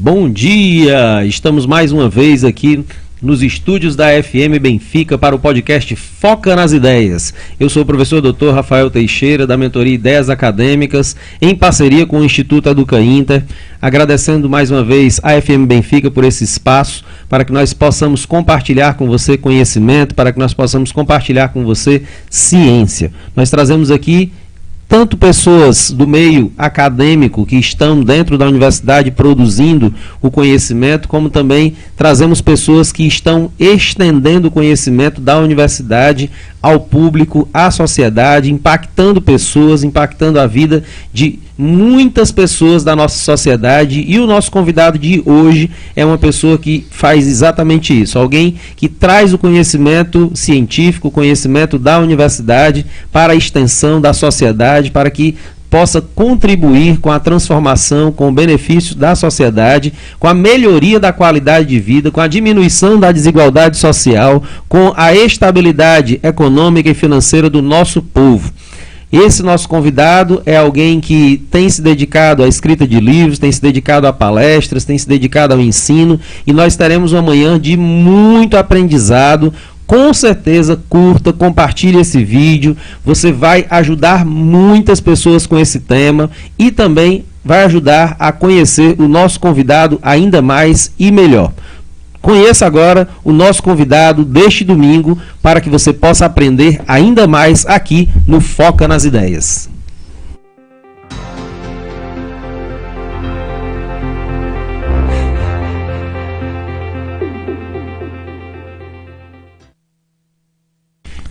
Bom dia! Estamos mais uma vez aqui nos estúdios da FM Benfica para o podcast Foca nas Ideias. Eu sou o professor Dr. Rafael Teixeira, da mentoria Ideias Acadêmicas, em parceria com o Instituto Educa Inter, agradecendo mais uma vez a FM Benfica por esse espaço, para que nós possamos compartilhar com você conhecimento, para que nós possamos compartilhar com você ciência. Nós trazemos aqui tanto pessoas do meio acadêmico que estão dentro da universidade produzindo o conhecimento, como também trazemos pessoas que estão estendendo o conhecimento da universidade ao público, à sociedade, impactando pessoas, impactando a vida de muitas pessoas da nossa sociedade. E o nosso convidado de hoje é uma pessoa que faz exatamente isso, alguém que traz o conhecimento científico, o conhecimento da universidade para a extensão da sociedade, para que possa contribuir com a transformação, com o benefício da sociedade, com a melhoria da qualidade de vida, com a diminuição da desigualdade social, com a estabilidade econômica e financeira do nosso povo. Esse nosso convidado é alguém que tem se dedicado à escrita de livros, tem se dedicado a palestras, tem se dedicado ao ensino, e nós teremos uma manhã de muito aprendizado. Com certeza, curta, compartilhe esse vídeo, você vai ajudar muitas pessoas com esse tema e também vai ajudar a conhecer o nosso convidado ainda mais e melhor. Conheça agora o nosso convidado deste domingo para que você possa aprender ainda mais aqui no Foca nas Ideias.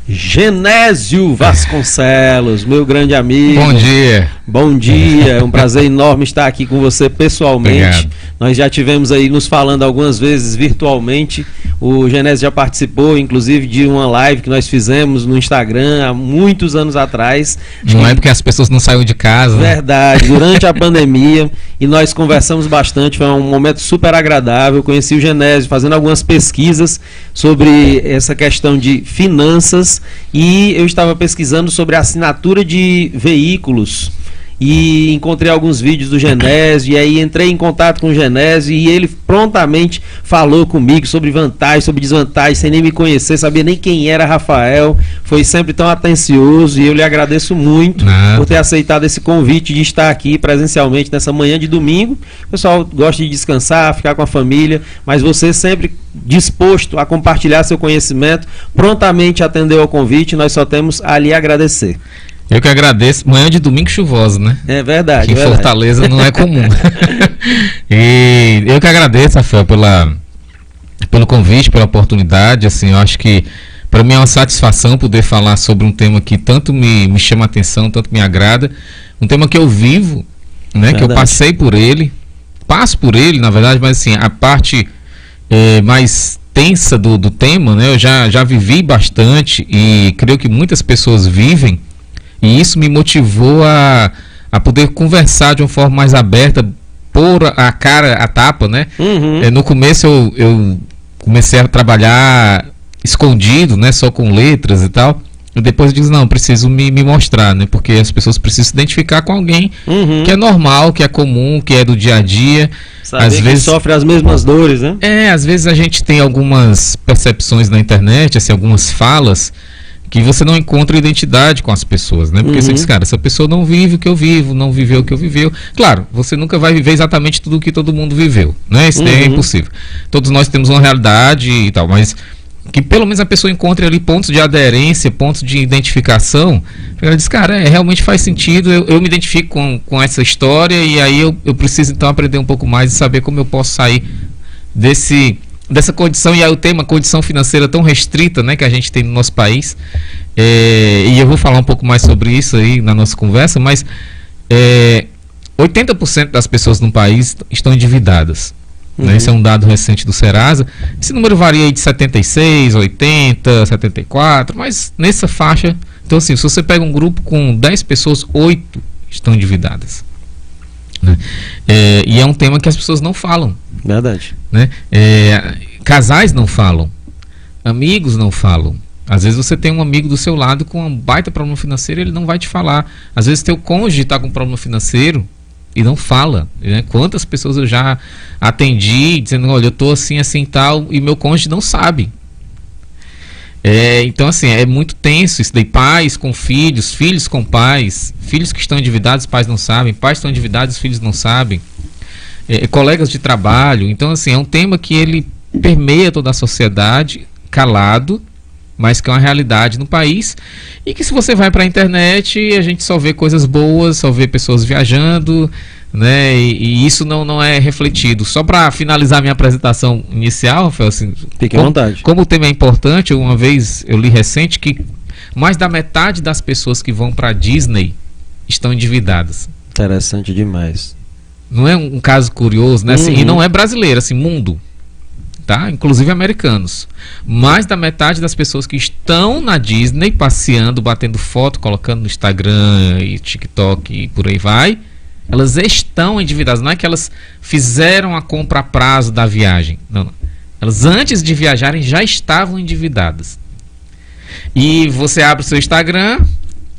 Genésio Vasconcelos, meu grande amigo. Bom dia. Bom dia, é um prazer enorme estar aqui com você pessoalmente. Obrigado. Nós já tivemos aí nos falando algumas vezes virtualmente. O Genésio já participou, inclusive, de uma live que nós fizemos no Instagram há muitos anos atrás. Não é porque as pessoas não saíram de casa. Verdade, durante a pandemia, e nós conversamos bastante, foi um momento super agradável. Eu conheci o Genésio fazendo algumas pesquisas sobre essa questão de finanças, e eu estava pesquisando sobre a assinatura de veículos e encontrei alguns vídeos do Genésio, e aí entrei em contato com o Genésio e ele prontamente falou comigo sobre vantagens, sobre desvantagens, sem nem me conhecer, sabia nem quem era Rafael, foi sempre tão atencioso, e eu lhe agradeço muito por ter aceitado esse convite de estar aqui presencialmente nessa manhã de domingo. O pessoal gosta de descansar, ficar com a família, mas você sempre disposto a compartilhar seu conhecimento, prontamente atendeu ao convite, nós só temos a lhe agradecer. Eu que agradeço. Manhã de domingo chuvosa, né? É verdade. Que em Fortaleza não é comum. E eu que agradeço, Rafael, pelo convite, pela oportunidade. Assim, eu acho que para mim é uma satisfação poder falar sobre um tema que tanto me chama a atenção, tanto me agrada. Um tema que eu vivo, né? Verdade. Que eu passei por ele, passo por ele, na verdade, mas assim, a parte mais tensa do tema, né? Eu já vivi bastante e creio que muitas pessoas vivem. E isso me motivou a poder conversar de uma forma mais aberta, pôr a cara a tapa, né? Uhum. No começo eu comecei a trabalhar escondido, né? Só com letras e tal. E depois eu disse, não, preciso me mostrar, né? Porque as pessoas precisam se identificar com alguém que é normal, que é comum, que é do dia a dia. Saber às vezes sofre as mesmas dores, né? Às vezes a gente tem algumas percepções na internet, assim, algumas falas, que você não encontra identidade com as pessoas, né? Porque você diz, cara, essa pessoa não vive o que eu vivo, não viveu o que eu viveu. Claro, você nunca vai viver exatamente tudo o que todo mundo viveu, né? Isso é impossível. Todos nós temos uma realidade e tal, mas que pelo menos a pessoa encontre ali pontos de aderência, pontos de identificação. Ela diz, cara, realmente faz sentido, eu me identifico com essa história, e aí eu preciso então aprender um pouco mais e saber como eu posso sair dessa condição. E aí o tema condição financeira tão restrita, né, que a gente tem no nosso país, e eu vou falar um pouco mais sobre isso aí na nossa conversa, mas 80% das pessoas no país estão endividadas, né? Esse é um dado recente do Serasa. Esse número varia aí de 76, 80, 74, mas nessa faixa. Então assim, se você pega um grupo com 10 pessoas, 8 estão endividadas, né? E é um tema que as pessoas não falam. Verdade. Né? Casais não falam, amigos não falam. Às vezes você tem um amigo do seu lado com um baita problema financeiro, ele não vai te falar. Às vezes teu cônjuge está com um problema financeiro e não fala, né? Quantas pessoas eu já atendi dizendo, olha, eu tô assim, assim tal, e meu cônjuge não sabe. Então assim, é muito tenso isso daí, pais com filhos, filhos com pais, filhos que estão endividados, pais não sabem, pais estão endividados, filhos não sabem, colegas de trabalho. Então assim, é um tema que ele permeia toda a sociedade, calado, mas que é uma realidade no país, e que se você vai para a internet, a gente só vê coisas boas, só vê pessoas viajando, né? E isso não é refletido. Só para finalizar minha apresentação inicial, Rafael, assim, fique à vontade. Como o tema é importante, uma vez eu li recente que mais da metade das pessoas que vão para a Disney estão endividadas. Interessante demais. Não é um caso curioso, né? Assim, e não é brasileiro, assim, mundo. Tá? Inclusive americanos. Mais da metade das pessoas que estão na Disney passeando, batendo foto, colocando no Instagram e TikTok e por aí vai, elas estão endividadas. Não é que elas fizeram a compra a prazo da viagem. Não. Elas antes de viajarem já estavam endividadas. E você abre o seu Instagram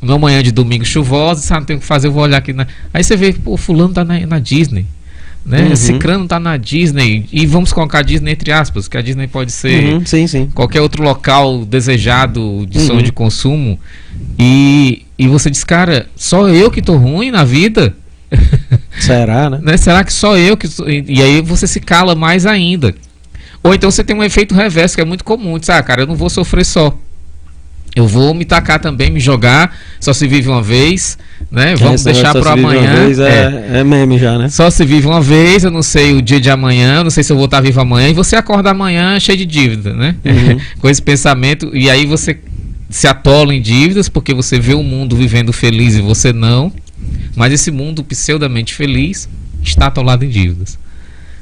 numa manhã de domingo chuvosa, sabe, não tem o que fazer, eu vou olhar aqui aí você vê, pô, fulano tá na Disney, né? Cicrano tá na Disney, e vamos colocar a Disney entre aspas, que a Disney pode ser sim. qualquer outro local desejado de sonho de consumo, e você diz, cara, só eu que tô ruim na vida? Será, né? Será que só eu que... E aí você se cala mais ainda. Ou então você tem um efeito reverso, que é muito comum, diz, cara, eu não vou sofrer só, eu vou me tacar também, me jogar, só se vive uma vez, né? Vamos deixar para amanhã. É meme já, né? Só se vive uma vez, eu não sei o dia de amanhã, eu não sei se eu vou estar vivo amanhã, e você acorda amanhã cheio de dívida, né? Com esse pensamento, e aí você se atola em dívidas, porque você vê o mundo vivendo feliz e você não, mas esse mundo pseudamente feliz está atolado em dívidas.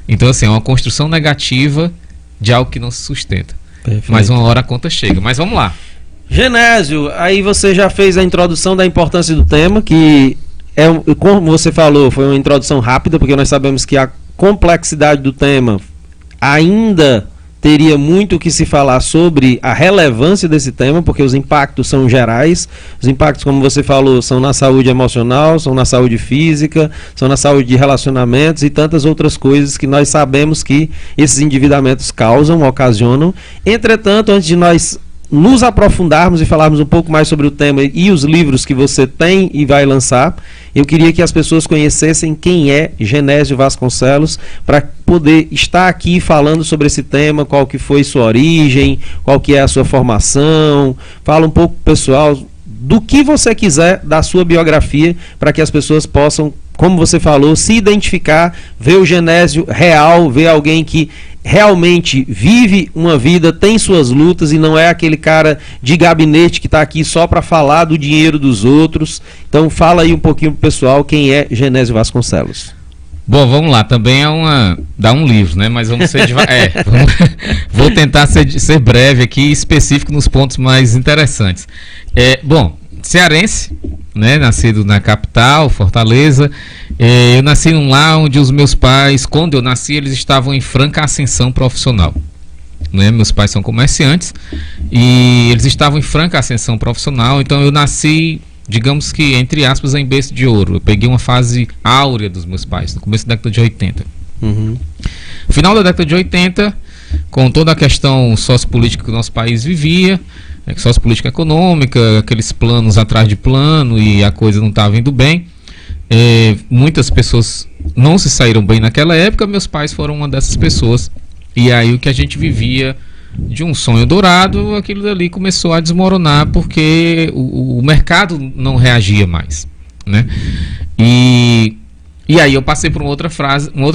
Então assim, é uma construção negativa de algo que não se sustenta. Perfeito. Mas uma hora a conta chega. Mas vamos lá. Genésio, aí você já fez a introdução da importância do tema, que como você falou, foi uma introdução rápida, porque nós sabemos que a complexidade do tema ainda teria muito que se falar sobre a relevância desse tema, porque os impactos são gerais. Os impactos, como você falou, são na saúde emocional, são na saúde física, são na saúde de relacionamentos e tantas outras coisas que nós sabemos que esses endividamentos causam, ocasionam. Entretanto, antes de nós nos aprofundarmos e falarmos um pouco mais sobre o tema e os livros que você tem e vai lançar, eu queria que as pessoas conhecessem quem é Genésio Vasconcelos, para poder estar aqui falando sobre esse tema, qual que foi sua origem, qual que é a sua formação. Fala um pouco, pessoal, do que você quiser da sua biografia, para que as pessoas possam, como você falou, se identificar, ver o Genésio real, ver alguém que realmente vive uma vida, tem suas lutas e não é aquele cara de gabinete que está aqui só para falar do dinheiro dos outros. Então fala aí um pouquinho pro pessoal quem é Genésio Vasconcelos. Bom, vamos lá, também dá um livro, né? Mas vamos ser vou tentar ser breve aqui e específico nos pontos mais interessantes. Bom, cearense, né? Nascido na capital, Fortaleza. Eu nasci num lar onde os meus pais, quando eu nasci, eles estavam em franca ascensão profissional, né? Meus pais são comerciantes e eles estavam em franca ascensão profissional, então eu nasci, digamos que, entre aspas, em berço de ouro. Eu peguei uma fase áurea dos meus pais, no começo da década de 80. Final da década de 80, com toda a questão sociopolítica que o nosso país vivia, sociopolítica econômica, aqueles planos atrás de plano, e a coisa não estava indo bem. Muitas pessoas não se saíram bem naquela época, meus pais foram uma dessas pessoas. E aí o que a gente vivia de um sonho dourado, aquilo dali começou a desmoronar, porque o mercado não reagia mais, né? E aí eu passei por uma outra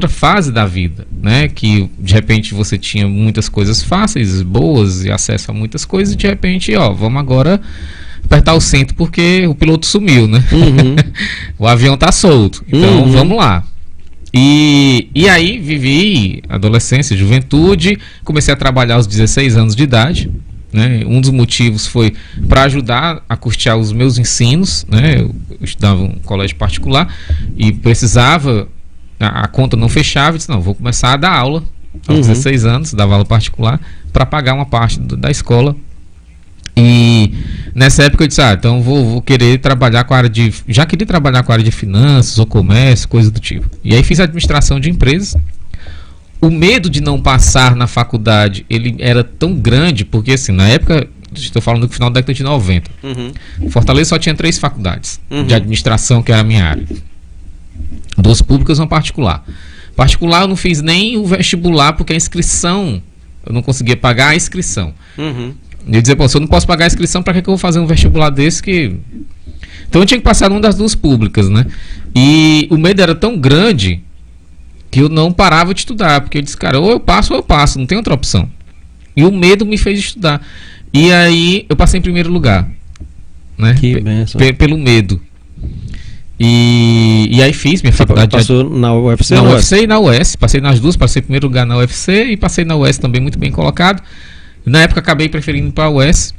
fase da vida, né? Que de repente você tinha muitas coisas fáceis, boas, e acesso a muitas coisas, e de repente, vamos agora apertar o cinto porque o piloto sumiu, né? O avião tá solto, então vamos lá. E aí vivi adolescência, juventude, comecei a trabalhar aos 16 anos de idade, né? Um dos motivos foi para ajudar a custear os meus ensinos, né? Eu estudava em um colégio particular e precisava, a conta não fechava, eu disse, não, vou começar a dar aula aos 16 anos, dava aula particular, para pagar uma parte da escola. E Nessa época eu disse, então vou querer trabalhar com a área de... Já queria trabalhar com a área de finanças ou comércio, coisa do tipo. E aí fiz administração de empresas. O medo de não passar na faculdade, ele era tão grande, porque assim, na época, estou falando do final da década de 90, Fortaleza só tinha 3 faculdades de administração, que era a minha área. 2 públicas e uma particular. Particular eu não fiz nem o vestibular, porque a inscrição, eu não conseguia pagar a inscrição. Eu dizia, se eu não posso pagar a inscrição, para que eu vou fazer um vestibular desse que... Então eu tinha que passar numa das 2 públicas, né? E o medo era tão grande que eu não parava de estudar, porque eu disse, cara, ou eu passo, não tem outra opção. E o medo me fez estudar. E aí eu passei em primeiro lugar, né? Que bênção. Pelo medo. E aí fiz minha faculdade. Passou na UFC? Na UFC e na US. Passei nas 2, passei em primeiro lugar na UFC e passei na US também muito bem colocado. Na época acabei preferindo ir para a US.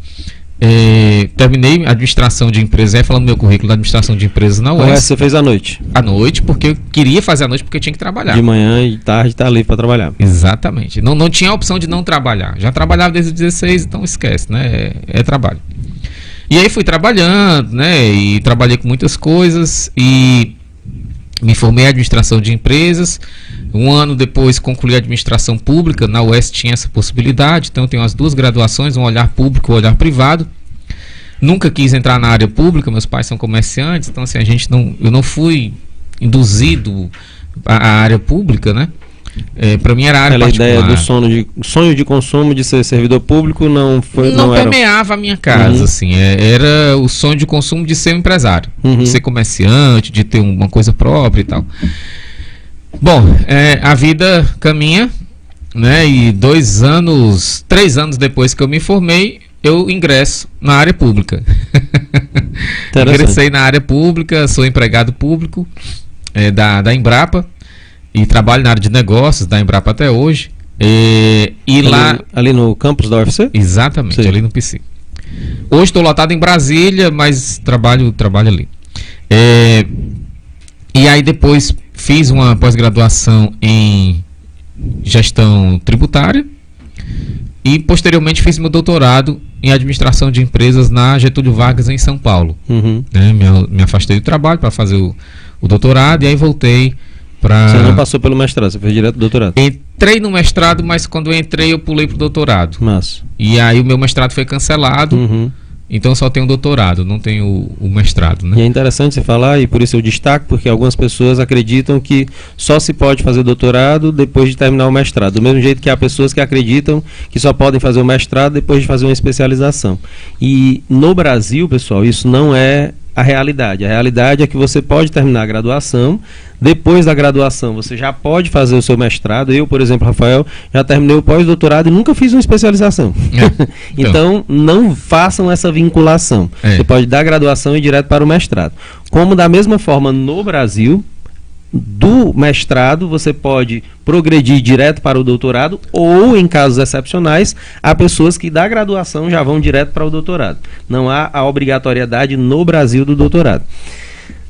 Terminei administração de empresas, falando no meu currículo da administração de empresas na US. Você fez à noite? À noite, porque eu queria fazer à noite, porque eu tinha que trabalhar. De manhã e tarde tá ali para trabalhar. Exatamente. Não tinha a opção de não trabalhar. Já trabalhava desde os 16, então esquece, né? É trabalho. E aí fui trabalhando, né? E trabalhei com muitas coisas e me formei em administração de empresas. Um ano depois concluí a administração pública. Na UES tinha essa possibilidade, então eu tenho as 2 graduações, um olhar público e um olhar privado. Nunca quis entrar na área pública, meus pais são comerciantes, então assim, eu não fui induzido à área pública, né? Para mim era a área particular. A ideia do sonho de consumo de ser servidor público não permeava a minha casa, assim. Era o sonho de consumo de ser um empresário, de ser comerciante, de ter uma coisa própria e tal. Bom, a vida caminha, né? E 3 anos depois que eu me formei, eu ingresso na área pública. Ingressei na área pública, sou empregado público da Embrapa e trabalho na área de negócios da Embrapa até hoje. Ali no campus da UFC? Exatamente, ali no PC. Hoje estou lotado em Brasília, mas trabalho ali. E aí depois fiz uma pós-graduação em gestão tributária e posteriormente fiz meu doutorado em administração de empresas na Getúlio Vargas em São Paulo. Me afastei do trabalho para fazer o doutorado e aí voltei para... Você não passou pelo mestrado, você fez direto do doutorado? Entrei no mestrado, mas quando eu entrei eu pulei pro doutorado. Massa. E aí o meu mestrado foi cancelado. Então só tenho o doutorado, não tenho o mestrado, né? E é interessante você falar, e por isso eu destaco, porque algumas pessoas acreditam que só se pode fazer doutorado depois de terminar o mestrado. Do mesmo jeito que há pessoas que acreditam que só podem fazer o mestrado depois de fazer uma especialização. E no Brasil, pessoal, isso não é a realidade. A realidade é que você pode terminar a graduação, depois da graduação você já pode fazer o seu mestrado. Eu, por exemplo, Rafael, já terminei o pós-doutorado e nunca fiz uma especialização. Então, não façam essa vinculação. Você pode dar graduação e ir direto para o mestrado. Como da mesma forma no Brasil, do mestrado você pode progredir direto para o doutorado, ou em casos excepcionais há pessoas que da graduação já vão direto para o doutorado. Não há a obrigatoriedade no Brasil do doutorado.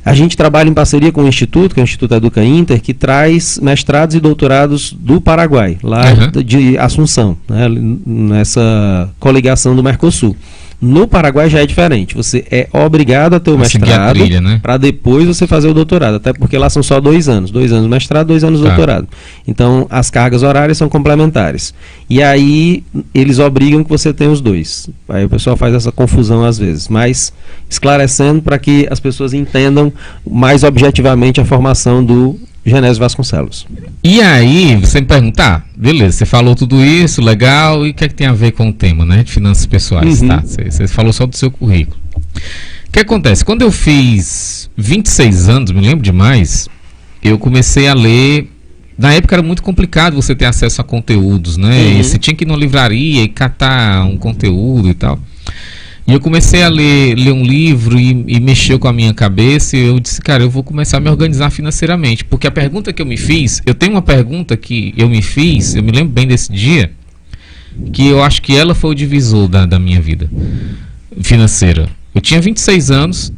A gente trabalha em parceria com o Instituto, que é o Instituto Educa Inter, que traz mestrados e doutorados do Paraguai, lá de Assunção, né, nessa coligação do Mercosul. No Paraguai já é diferente. Você é obrigado a ter o mestrado, né, para depois você fazer o doutorado. Até porque lá são só 2 anos. 2 anos mestrado, 2 anos doutorado. Então, as cargas horárias são complementares. E aí, eles obrigam que você tenha os 2. Aí o pessoal faz essa confusão às vezes. Mas, esclarecendo para que as pessoas entendam mais objetivamente a formação do Genésio Vasconcelos. E aí, você me pergunta, beleza, você falou tudo isso, legal, e o que é que tem a ver com o tema, né, de finanças pessoais, tá? Você falou só do seu currículo. O que acontece? Quando eu fiz 26 anos, me lembro demais, eu comecei a ler. Na época era muito complicado você ter acesso a conteúdos, né? E você tinha que ir numa livraria e catar um conteúdo e tal. E eu comecei a ler um livro e mexeu com a minha cabeça, e eu disse, cara, eu vou começar a me organizar financeiramente. Porque a pergunta que eu me fiz, eu tenho uma pergunta que eu me fiz, eu me lembro bem desse dia, que eu acho que ela foi o divisor da minha vida financeira. Eu tinha 26 anos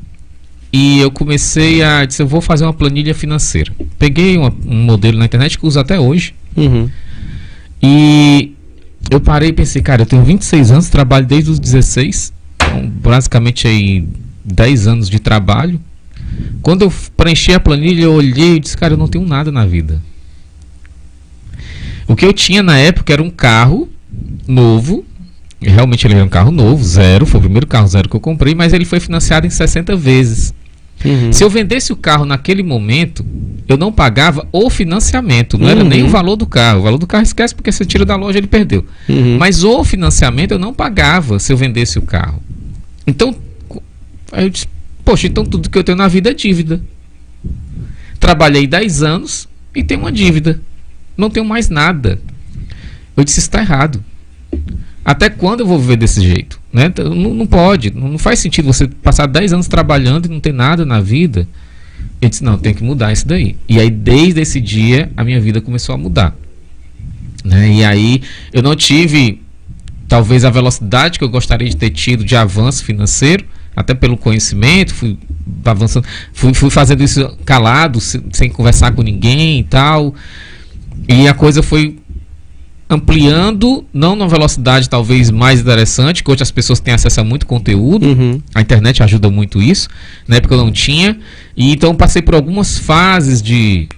e eu comecei a dizer, eu vou fazer uma planilha financeira. Peguei um modelo na internet que uso até hoje. E eu parei e pensei, cara, eu tenho 26 anos, trabalho desde os 16. basicamente aí 10 anos de trabalho. Quando eu preenchi a planilha, eu olhei e disse, cara, eu não tenho nada na vida. O que eu tinha na época era um carro novo. Realmente ele era um carro novo, zero. Foi o primeiro carro zero que eu comprei, mas ele foi financiado em 60 vezes. Se eu vendesse o carro naquele momento, eu não pagava o financiamento. Não era nem o valor do carro. O valor do carro esquece, porque você tira da loja ele perdeu. Mas o financiamento eu não pagava se eu vendesse o carro. Então, aí eu disse, poxa, então tudo que eu tenho na vida é dívida. Trabalhei 10 anos e tenho uma dívida. Não tenho mais nada. Eu disse, isso está errado. Até quando eu vou viver desse jeito? Né? Não pode, não faz sentido você passar 10 anos trabalhando e não ter nada na vida. Eu disse, não, tem que mudar isso daí. E aí, desde esse dia, a minha vida começou a mudar. Né? E aí, eu não tive, talvez, a velocidade que eu gostaria de ter tido de avanço financeiro, até pelo conhecimento, fui avançando, fui fazendo isso calado, sem conversar com ninguém e tal. E a coisa foi ampliando, não numa velocidade talvez mais interessante, que hoje as pessoas têm acesso a muito conteúdo. A internet ajuda muito isso. Na época eu não tinha. E então passei por algumas fases de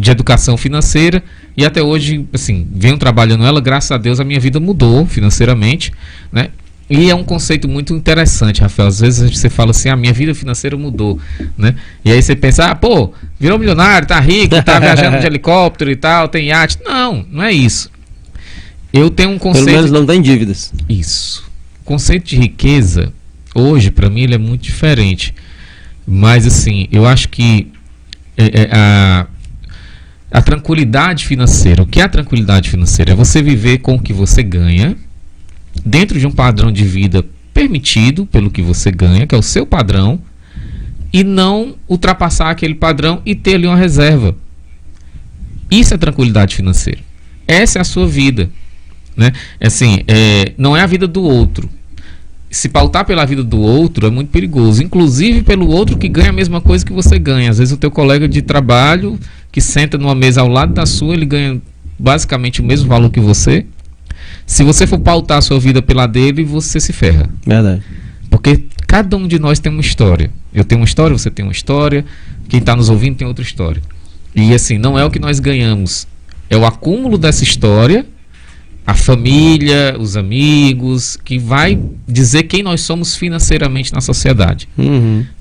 educação financeira e até hoje, assim, venho trabalhando ela. Graças a Deus a minha vida mudou financeiramente, né? E é um conceito muito interessante, Rafael. Às vezes você fala assim, a minha vida financeira mudou, né? E aí você pensa, pô, virou milionário, tá rico, tá viajando de helicóptero e tal, tem iate. Não, não é isso. Eu tenho um conceito... Pelo menos não tem dívidas. Isso. O conceito de riqueza, hoje, para mim, ele é muito diferente. Mas, assim, eu acho que a tranquilidade financeira... O que é a tranquilidade financeira? É você viver com o que você ganha, dentro de um padrão de vida permitido pelo que você ganha, que é o seu padrão, e não ultrapassar aquele padrão e ter ali uma reserva. Isso é tranquilidade financeira. Essa é a sua vida. Né? Assim, não é a vida do outro. Se pautar pela vida do outro é muito perigoso, inclusive pelo outro que ganha a mesma coisa que você ganha. Às vezes o teu colega de trabalho que senta numa mesa ao lado da sua, ele ganha basicamente o mesmo valor que você. Se você for pautar a sua vida pela dele, você se ferra. Verdade. Porque cada um de nós tem uma história. Eu tenho uma história, você tem uma história, quem está nos ouvindo tem outra história. E assim, não é o que nós ganhamos, é o acúmulo dessa história, a família, os amigos, que vai dizer quem nós somos financeiramente na sociedade.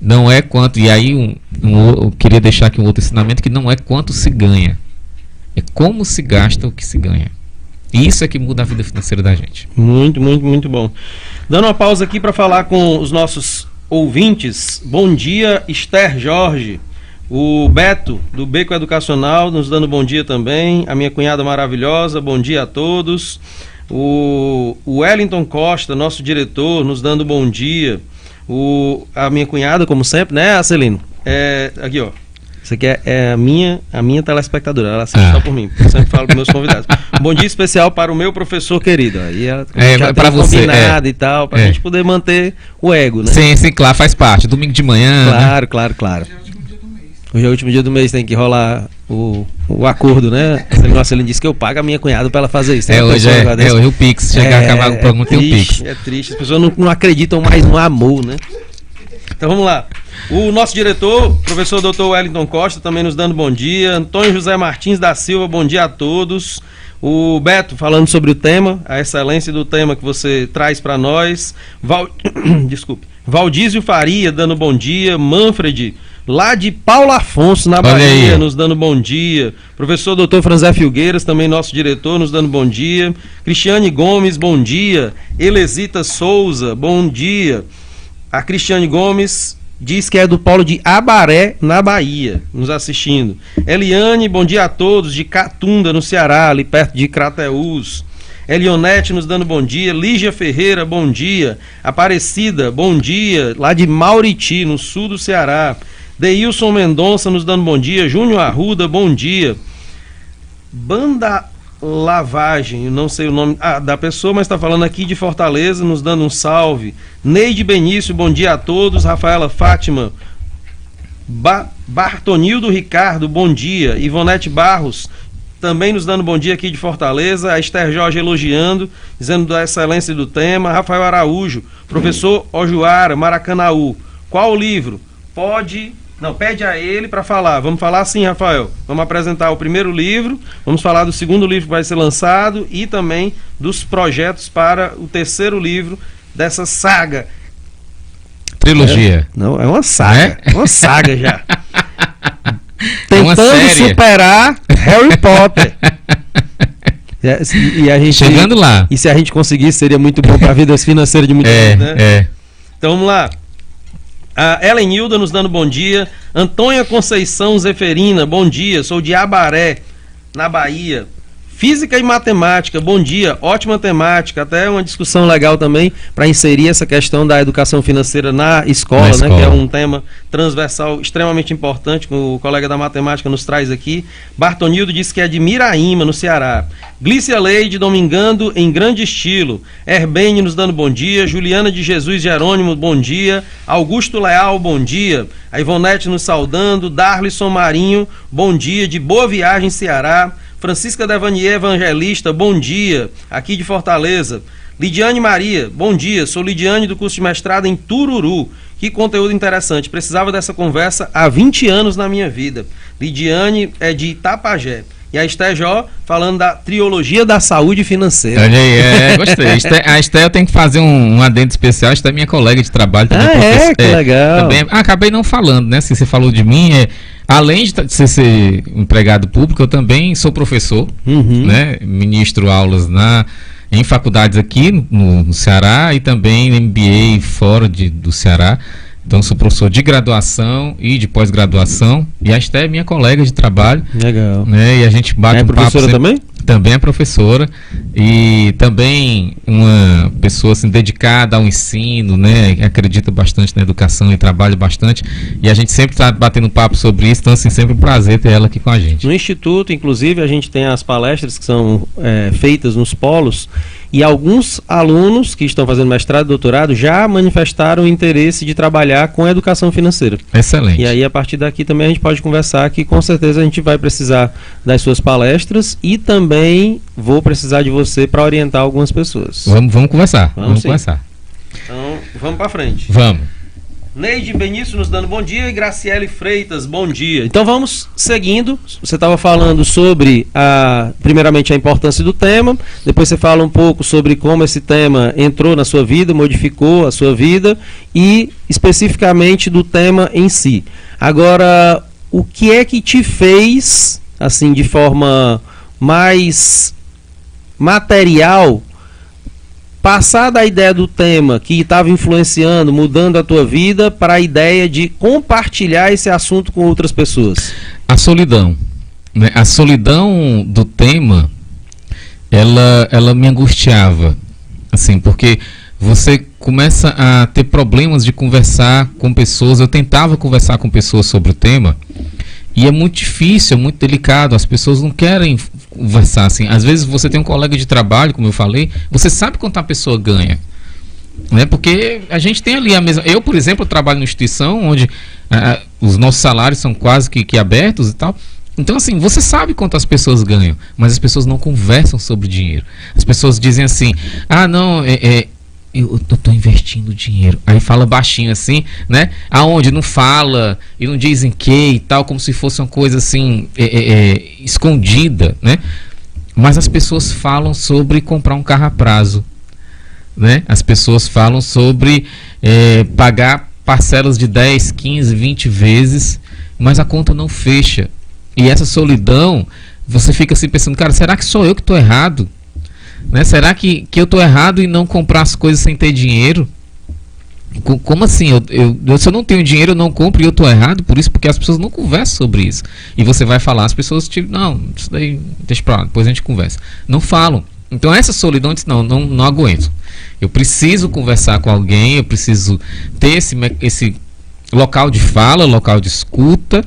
Não é quanto, e aí eu queria deixar aqui um outro ensinamento, que não é quanto se ganha, é como se gasta o que se ganha. E isso é que muda a vida financeira da gente. Muito, muito, muito bom. Dando uma pausa aqui para falar com os nossos ouvintes. Bom dia, Esther Jorge. O Beto, do Beco Educacional, nos dando bom dia também. A minha cunhada maravilhosa, bom dia a todos. O Wellington Costa, nosso diretor, nos dando bom dia. A minha cunhada, como sempre, né, Acelino? Aqui, ó. Isso aqui é a minha telespectadora. Ela assiste só por mim. Eu sempre falo para meus convidados. Bom dia especial para o meu professor querido. Aí ela já para você combinado e tal, para a gente poder manter o ego, né? Sim, claro, faz parte. Domingo de manhã. Claro. Hoje é o último dia do mês, tem que rolar o acordo, né? Nossa, ele disse que eu pago a minha cunhada para ela fazer isso. Hoje o Pix. Chegar a acabar o programa, tem o Pix. É triste, as pessoas não acreditam mais no amor, né? Então vamos lá. O nosso diretor, professor Dr. Wellington Costa, também nos dando bom dia. Antônio José Martins da Silva, bom dia a todos. O Beto falando sobre o tema, a excelência do tema que você traz para nós. Desculpe. Valdísio Faria dando bom dia. Manfred, lá de Paulo Afonso, na Bahia, nos dando bom dia. Professor Dr. Franzé Filgueiras, também nosso diretor, nos dando bom dia. Cristiane Gomes, bom dia. Elesita Souza, bom dia. A Cristiane Gomes diz que é do polo de Abaré, na Bahia, nos assistindo. Eliane, bom dia a todos, de Catunda, no Ceará, ali perto de Crateús. Elionete nos dando bom dia. Lígia Ferreira, bom dia. Aparecida, bom dia, lá de Mauriti, no sul do Ceará. Deilson Mendonça nos dando bom dia. Júnior Arruda, bom dia. Banda Lavagem, eu não sei o nome da pessoa, mas está falando aqui de Fortaleza, nos dando um salve. Neide Benício, bom dia a todos. Rafaela Fátima, Bartonildo Ricardo, bom dia. Ivonete Barros, também nos dando bom dia aqui de Fortaleza, a Esther Jorge elogiando, dizendo da excelência do tema, Rafael Araújo, professor Ojuara, Maracanaú, qual o livro? Pede a ele para falar. Vamos falar sim, Rafael. Vamos apresentar o primeiro livro, vamos falar do segundo livro que vai ser lançado e também dos projetos para o terceiro livro dessa saga. Trilogia. Não, é uma saga. É uma saga já. Tentando superar Harry Potter. E a gente, chegando lá. E se a gente conseguisse, seria muito bom para a vida financeira de muita gente, né? Então vamos lá. A Ellen Hilda nos dando bom dia. Antônia Conceição Zeferina, bom dia. Sou de Abaré, na Bahia. Física e matemática, bom dia. Ótima temática. Até uma discussão legal também para inserir essa questão da educação financeira na escola, né? Que é um tema transversal extremamente importante, que o colega da matemática nos traz aqui. Bartonildo disse que é de Miraíma, no Ceará. Glícia Leide domingando em grande estilo. Herbene nos dando bom dia. Juliana de Jesus Jerônimo, bom dia. Augusto Leal, bom dia. A Ivonete nos saudando. Darlisson Marinho, bom dia. De Boa Viagem, Ceará. Francisca Devanier Evangelista, bom dia. Aqui de Fortaleza. Lidiane Maria, bom dia. Sou Lidiane do curso de mestrado em Tururu. Que conteúdo interessante. Precisava dessa conversa há 20 anos na minha vida. Lidiane é de Itapajé. E a Esté Jó falando da trilogia da saúde financeira. Olha aí, gostei. A Esté eu tenho que fazer um adendo especial. A Esté é minha colega de trabalho também. Que legal. Também, acabei não falando, né? Se você falou de mim, além de ser empregado público, eu também sou professor, né? Ministro aulas em faculdades aqui no Ceará e também MBA fora do Ceará. Então, sou professor de graduação e de pós-graduação. E a Esté é minha colega de trabalho. Legal. Né? E a gente bate um papo. É professora também? Também é professora. E também uma pessoa assim, dedicada ao ensino, né? Acredita bastante na educação e trabalha bastante. E a gente sempre está batendo papo sobre isso. Então, assim, sempre um prazer ter ela aqui com a gente. No Instituto, inclusive, a gente tem as palestras que são feitas nos polos. E alguns alunos que estão fazendo mestrado e doutorado já manifestaram o interesse de trabalhar com educação financeira. Excelente. E aí, a partir daqui também a gente pode conversar que com certeza a gente vai precisar das suas palestras e também vou precisar de você para orientar algumas pessoas. Vamos conversar. Vamos conversar. Então, vamos para frente. Vamos. Neide Benício nos dando bom dia e Graciele Freitas, bom dia. Então vamos seguindo. Você estava falando sobre, primeiramente, a importância do tema. Depois você fala um pouco sobre como esse tema entrou na sua vida, modificou a sua vida e especificamente do tema em si. Agora, o que é que te fez, assim, de forma mais material, passar da ideia do tema que estava influenciando, mudando a tua vida, para a ideia de compartilhar esse assunto com outras pessoas? A solidão, né? A solidão do tema, ela me angustiava, assim, porque você começa a ter problemas de conversar com pessoas. Eu tentava conversar com pessoas sobre o tema e é muito difícil, é muito delicado. As pessoas não querem conversar assim. Às vezes você tem um colega de trabalho, como eu falei, você sabe quanto a pessoa ganha, né? Porque a gente tem ali a mesma. Eu, por exemplo, trabalho numa instituição onde os nossos salários são quase que abertos e tal. Então, assim, você sabe quanto as pessoas ganham, mas as pessoas não conversam sobre dinheiro. As pessoas dizem assim: não, eu tô investindo dinheiro. Aí fala baixinho assim, né? Aonde não fala e não dizem que e tal, como se fosse uma coisa assim escondida, né? Mas as pessoas falam sobre comprar um carro a prazo, né? As pessoas falam sobre pagar parcelas de 10, 15, 20 vezes, mas a conta não fecha. E essa solidão, você fica assim pensando, cara, será que sou eu que tô errado? Né? Será que eu estou errado em não comprar as coisas sem ter dinheiro? Como assim? Se eu não tenho dinheiro, eu não compro e eu estou errado por isso? Porque as pessoas não conversam sobre isso. E você vai falar, as pessoas não, isso daí deixa pra lá, depois a gente conversa. Não falam. Então essa solidão diz, não aguento. Eu preciso conversar com alguém, eu preciso ter esse local de fala, local de escuta,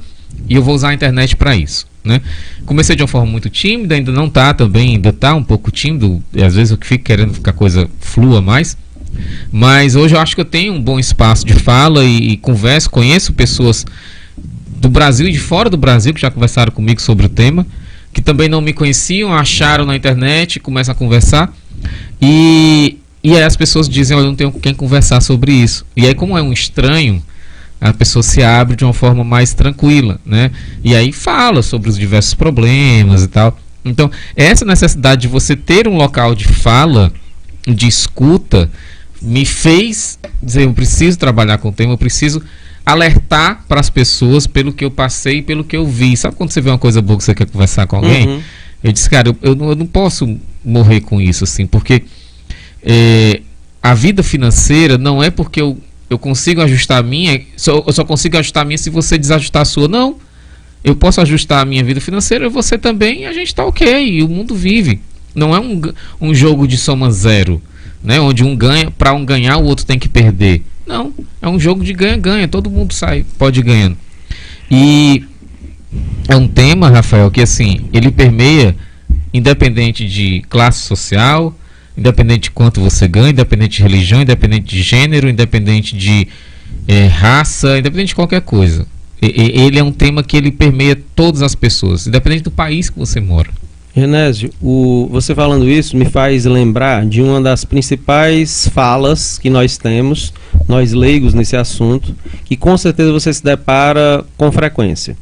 e eu vou usar a internet para isso. Né? Comecei de uma forma muito tímida, ainda não está também, ainda está um pouco tímido, e às vezes eu fico querendo que a coisa flua mais, mas hoje eu acho que eu tenho um bom espaço de fala e converso, conheço pessoas do Brasil e de fora do Brasil que já conversaram comigo sobre o tema, que também não me conheciam, acharam na internet, começam a conversar. E aí as pessoas dizem, olha, eu não tenho com quem conversar sobre isso. E aí, como é um estranho, a pessoa se abre de uma forma mais tranquila, né? E aí fala sobre os diversos problemas e tal. Então, essa necessidade de você ter um local de fala, de escuta, me fez dizer, eu preciso trabalhar com o tema, eu preciso alertar para as pessoas pelo que eu passei, pelo que eu vi. Sabe quando você vê uma coisa boa que você quer conversar com alguém? Uhum. Eu disse, cara, eu não posso morrer com isso, assim, porque a vida financeira não é porque eu consigo ajustar a minha, eu só consigo ajustar a minha se você desajustar a sua. Não. Eu posso ajustar a minha vida financeira, você também, e a gente está ok, e o mundo vive. Não é um jogo de soma zero, né? Onde um ganha, para um ganhar, o outro tem que perder. Não, é um jogo de ganha-ganha, todo mundo pode ir ganhando. E é um tema, Rafael, que assim, ele permeia, independente de classe social, independente de quanto você ganha, independente de religião, independente de gênero, independente de raça, independente de qualquer coisa. Ele é um tema que ele permeia todas as pessoas, independente do país que você mora. Genésio, você falando isso me faz lembrar de uma das principais falas que nós temos, nós leigos nesse assunto, que com certeza você se depara com frequência.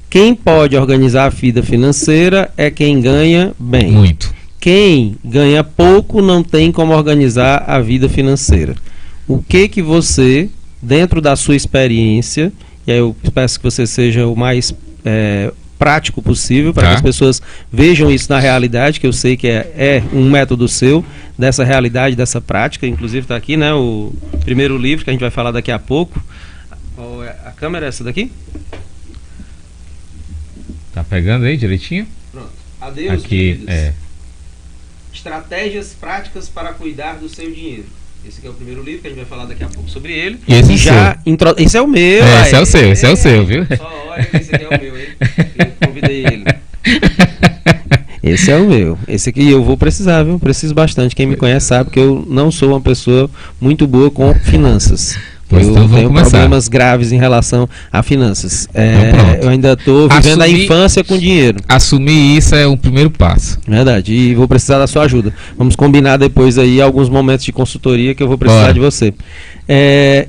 Quem pode organizar a vida financeira é quem ganha bem. Muito. Quem ganha pouco não tem como organizar a vida financeira. O que você, dentro da sua experiência, e aí eu peço que você seja o mais prático possível, para que as pessoas vejam isso na realidade, que eu sei que é um método seu, dessa realidade, dessa prática. Inclusive está aqui, né, o primeiro livro que a gente vai falar daqui a pouco. A câmera é essa daqui? Tá pegando aí direitinho? Pronto. Adeus, aqui, queridos. Estratégias práticas para cuidar do seu dinheiro. Esse aqui é o primeiro livro que a gente vai falar daqui a pouco sobre ele. E esse esse é o meu. Esse é o seu, esse é o seu, viu? Só olha que esse aqui é o meu, hein? Eu convidei ele. Esse é o meu. Esse aqui eu vou precisar, viu? Preciso bastante. Quem me conhece sabe que eu não sou uma pessoa muito boa com finanças. Pois eu então tenho começar. Problemas graves em relação a finanças. Eu ainda estou vivendo a infância com dinheiro. Assumir isso é o primeiro passo. Verdade. E vou precisar da sua ajuda. Vamos combinar depois aí alguns momentos de consultoria que eu vou precisar de você.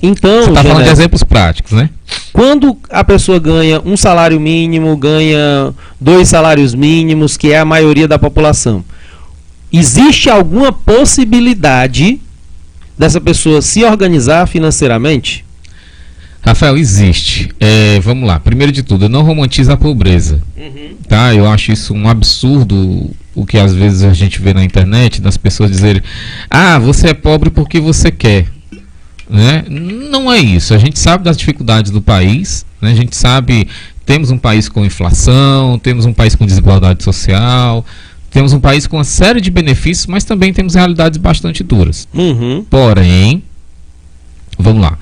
Então, você está falando de exemplos práticos, né? Quando a pessoa ganha um salário mínimo, ganha 2 salários mínimos, que é a maioria da população, existe alguma possibilidade dessa pessoa se organizar financeiramente? Rafael, existe. Vamos lá. Primeiro de tudo, eu não romantizo a pobreza. Tá? Eu acho isso um absurdo, o que às vezes a gente vê na internet, das pessoas dizerem, você é pobre porque você quer. Né? Não é isso. A gente sabe das dificuldades do país, né? A gente sabe, temos um país com inflação, temos um país com desigualdade social, temos um país com uma série de benefícios, mas também temos realidades bastante duras. Porém, vamos lá.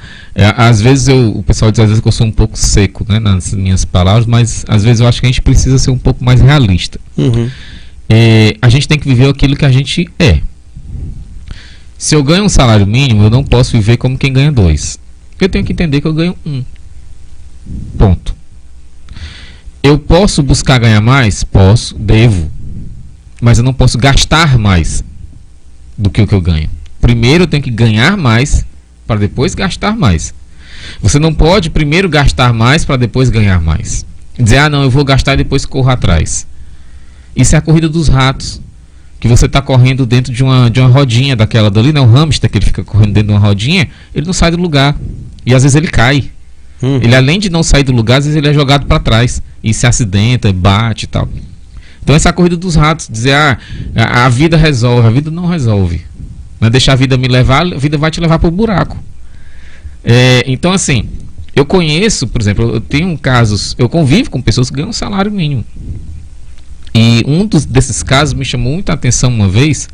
Às vezes o pessoal diz às vezes que eu sou um pouco seco, né, nas minhas palavras, mas às vezes eu acho que a gente precisa ser um pouco mais realista. A gente tem que viver aquilo que a gente é. Se eu ganho um salário mínimo, eu não posso viver como quem ganha 2. Eu tenho que entender que eu ganho 1. Ponto. Eu posso buscar ganhar mais? Posso, devo. Mas eu não posso gastar mais do que o que eu ganho. Primeiro eu tenho que ganhar mais para depois gastar mais. Você não pode primeiro gastar mais para depois ganhar mais. Dizer, não, eu vou gastar e depois corro atrás. Isso é a corrida dos ratos. Que você está correndo dentro de uma rodinha daquela dali, né? Um hamster que ele fica correndo dentro de uma rodinha, ele não sai do lugar. E às vezes ele cai. Ele, além de não sair do lugar, às vezes ele é jogado para trás. E se acidenta, bate e tal. Então essa é a corrida dos ratos. Dizer, a vida resolve. A vida não resolve. Não é deixar a vida me levar, a vida vai te levar para o buraco. Então assim, eu conheço, por exemplo, eu tenho casos, eu convivo com pessoas que ganham um salário mínimo. E um desses casos me chamou muita atenção uma vez,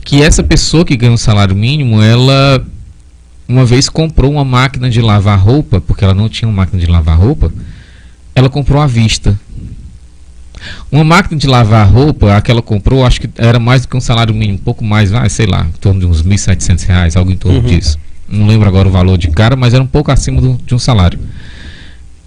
que essa pessoa que ganha um salário mínimo, ela uma vez comprou uma máquina de lavar roupa, porque ela não tinha uma máquina de lavar roupa, ela comprou à vista. Uma máquina de lavar roupa, a que ela comprou, acho que era mais do que um salário mínimo, um pouco mais, sei lá, em torno de uns R$1.700, algo em torno disso. Não lembro agora o valor de cara, mas era um pouco acima de um salário.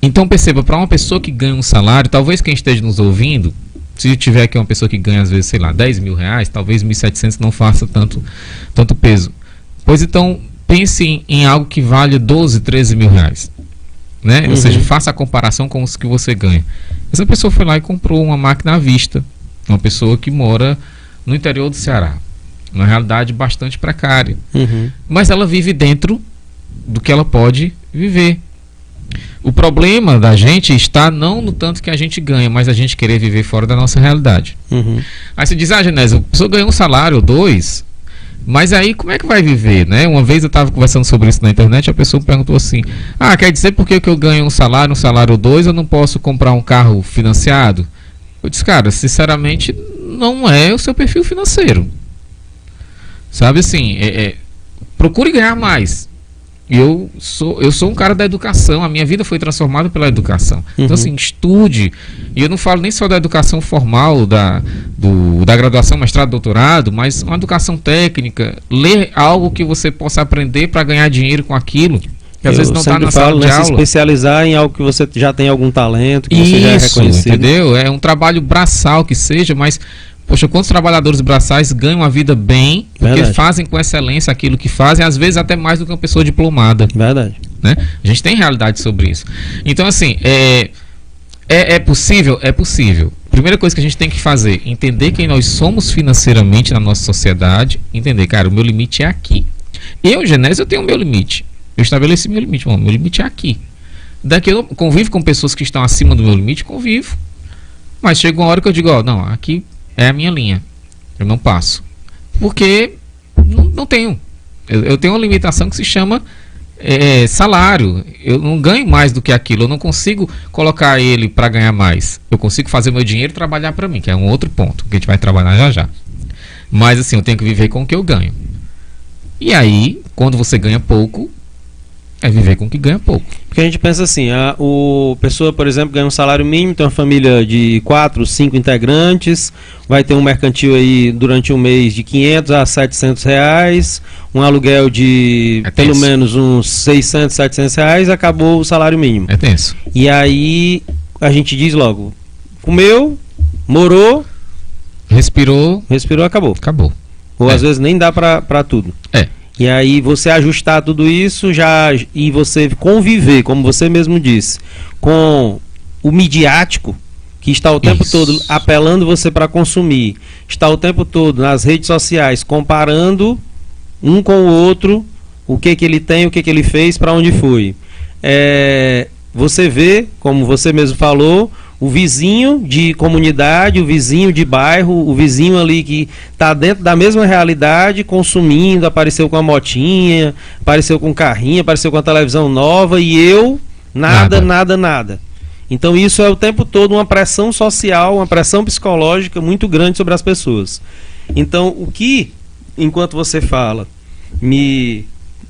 Então perceba, para uma pessoa que ganha um salário, talvez quem esteja nos ouvindo, Se tiver aqui uma pessoa que ganha, às vezes, sei lá, 10 mil reais, talvez 1.700 não faça tanto peso. Pois então, pense em algo que vale 12, 13 mil reais. Né? Ou seja, faça a comparação com os que você ganha. Essa pessoa foi lá e comprou uma máquina à vista. Uma pessoa que mora no interior do Ceará. Uma realidade bastante precária. Mas ela vive dentro do que ela pode viver. O problema da gente está não no tanto que a gente ganha, mas a gente querer viver fora da nossa realidade. Aí você diz, Genésio, a pessoa ganha um salário ou 2, mas aí como é que vai viver, né? Uma vez eu estava conversando sobre isso na internet, a pessoa me perguntou assim, quer dizer por que eu ganho um salário ou 2, eu não posso comprar um carro financiado? Eu disse, cara, sinceramente, não é o seu perfil financeiro. Sabe assim, procure ganhar mais. Eu sou um cara da educação, a minha vida foi transformada pela educação. Então assim, estude, e eu não falo nem só da educação formal, da graduação, mestrado, doutorado, mas uma educação técnica, ler algo que você possa aprender para ganhar dinheiro com aquilo, que às vezes não está na sala de aula. Se especializar em algo que você já tem algum talento, que você já é reconhecido. Entendeu? É um trabalho braçal que seja, mas poxa, quantos trabalhadores braçais ganham a vida bem, porque fazem com excelência aquilo que fazem, às vezes até mais do que uma pessoa diplomada. Verdade. Né? A gente tem realidade sobre isso. Então, assim, é possível? É possível. Primeira coisa que a gente tem que fazer, entender quem nós somos financeiramente na nossa sociedade, entender, cara, o meu limite é aqui. Eu, Genésio, eu tenho o meu limite. Eu estabeleci meu limite. Bom, meu limite é aqui. Daqui eu convivo com pessoas que estão acima do meu limite, convivo. Mas chega uma hora que eu digo, não, aqui é a minha linha, eu não passo, porque não tenho, eu tenho uma limitação que se chama salário. Eu não ganho mais do que aquilo, eu não consigo colocar ele para ganhar mais, eu consigo fazer meu dinheiro trabalhar para mim, que é um outro ponto que a gente vai trabalhar já, mas assim, eu tenho que viver com o que eu ganho. E aí, quando você ganha pouco, é viver com o que ganha pouco. Porque a gente pensa assim, a pessoa, por exemplo, ganha um salário mínimo, tem uma família de 4, 5 integrantes, vai ter um mercantil aí durante um mês de 500 a 700 reais, um aluguel de pelo menos uns 600, 700 reais, acabou o salário mínimo. É tenso. E aí a gente diz logo, comeu, morou, respirou, acabou. Ou às vezes nem dá para tudo. E aí você ajustar tudo isso e você conviver, como você mesmo disse, com o midiático, que está o tempo todo apelando você para consumir, está o tempo todo nas redes sociais comparando um com o outro, o que ele tem, o que ele fez, para onde foi. Você vê, como você mesmo falou, o vizinho de comunidade, o vizinho de bairro, o vizinho ali que está dentro da mesma realidade, consumindo, apareceu com a motinha, apareceu com um carrinho, apareceu com a televisão nova, e eu, nada. Então isso é o tempo todo uma pressão social, uma pressão psicológica muito grande sobre as pessoas. Então o que, enquanto você fala, me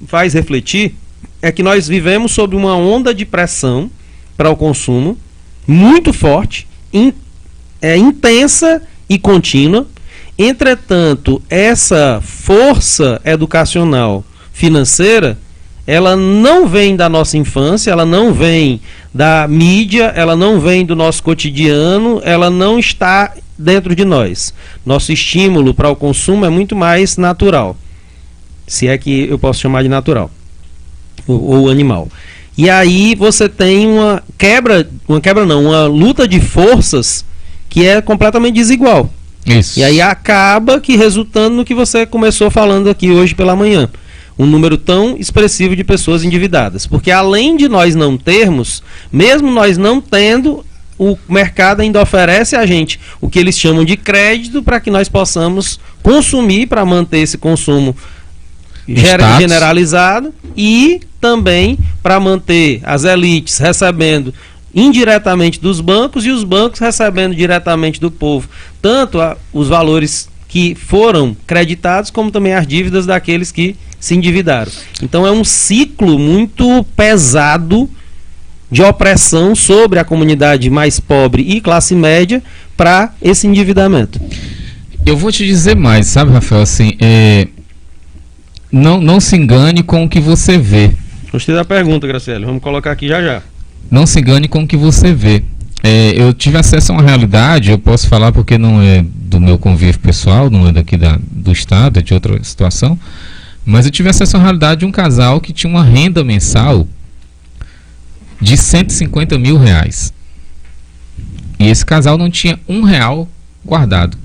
faz refletir, é que nós vivemos sob uma onda de pressão para o consumo, muito forte, intensa e contínua. Entretanto, essa força educacional financeira, ela não vem da nossa infância, ela não vem da mídia, ela não vem do nosso cotidiano, ela não está dentro de nós. Nosso estímulo para o consumo é muito mais natural, se é que eu posso chamar de natural, ou animal. E aí você tem uma luta de forças que é completamente desigual. Isso. E aí acaba que resultando no que você começou falando aqui hoje pela manhã. Um número tão expressivo de pessoas endividadas. Porque além de nós não termos, mesmo nós não tendo, o mercado ainda oferece a gente o que eles chamam de crédito para que nós possamos consumir, para manter esse consumo generalizado, e também para manter as elites recebendo indiretamente dos bancos e os bancos recebendo diretamente do povo, tanto os valores que foram creditados como também as dívidas daqueles que se endividaram. Então é um ciclo muito pesado de opressão sobre a comunidade mais pobre e classe média para esse endividamento. Eu vou te dizer mais, sabe, Rafael, assim, não se engane com o que você vê. Gostei da pergunta, Graciela. Vamos colocar aqui já. Não se engane com o que você vê. eu tive acesso a uma realidade, eu posso falar porque não é do meu convívio pessoal, não é daqui do estado, é de outra situação, mas eu tive acesso a uma realidade de um casal que tinha uma renda mensal de R$150 mil. E esse casal não tinha R$1 guardado.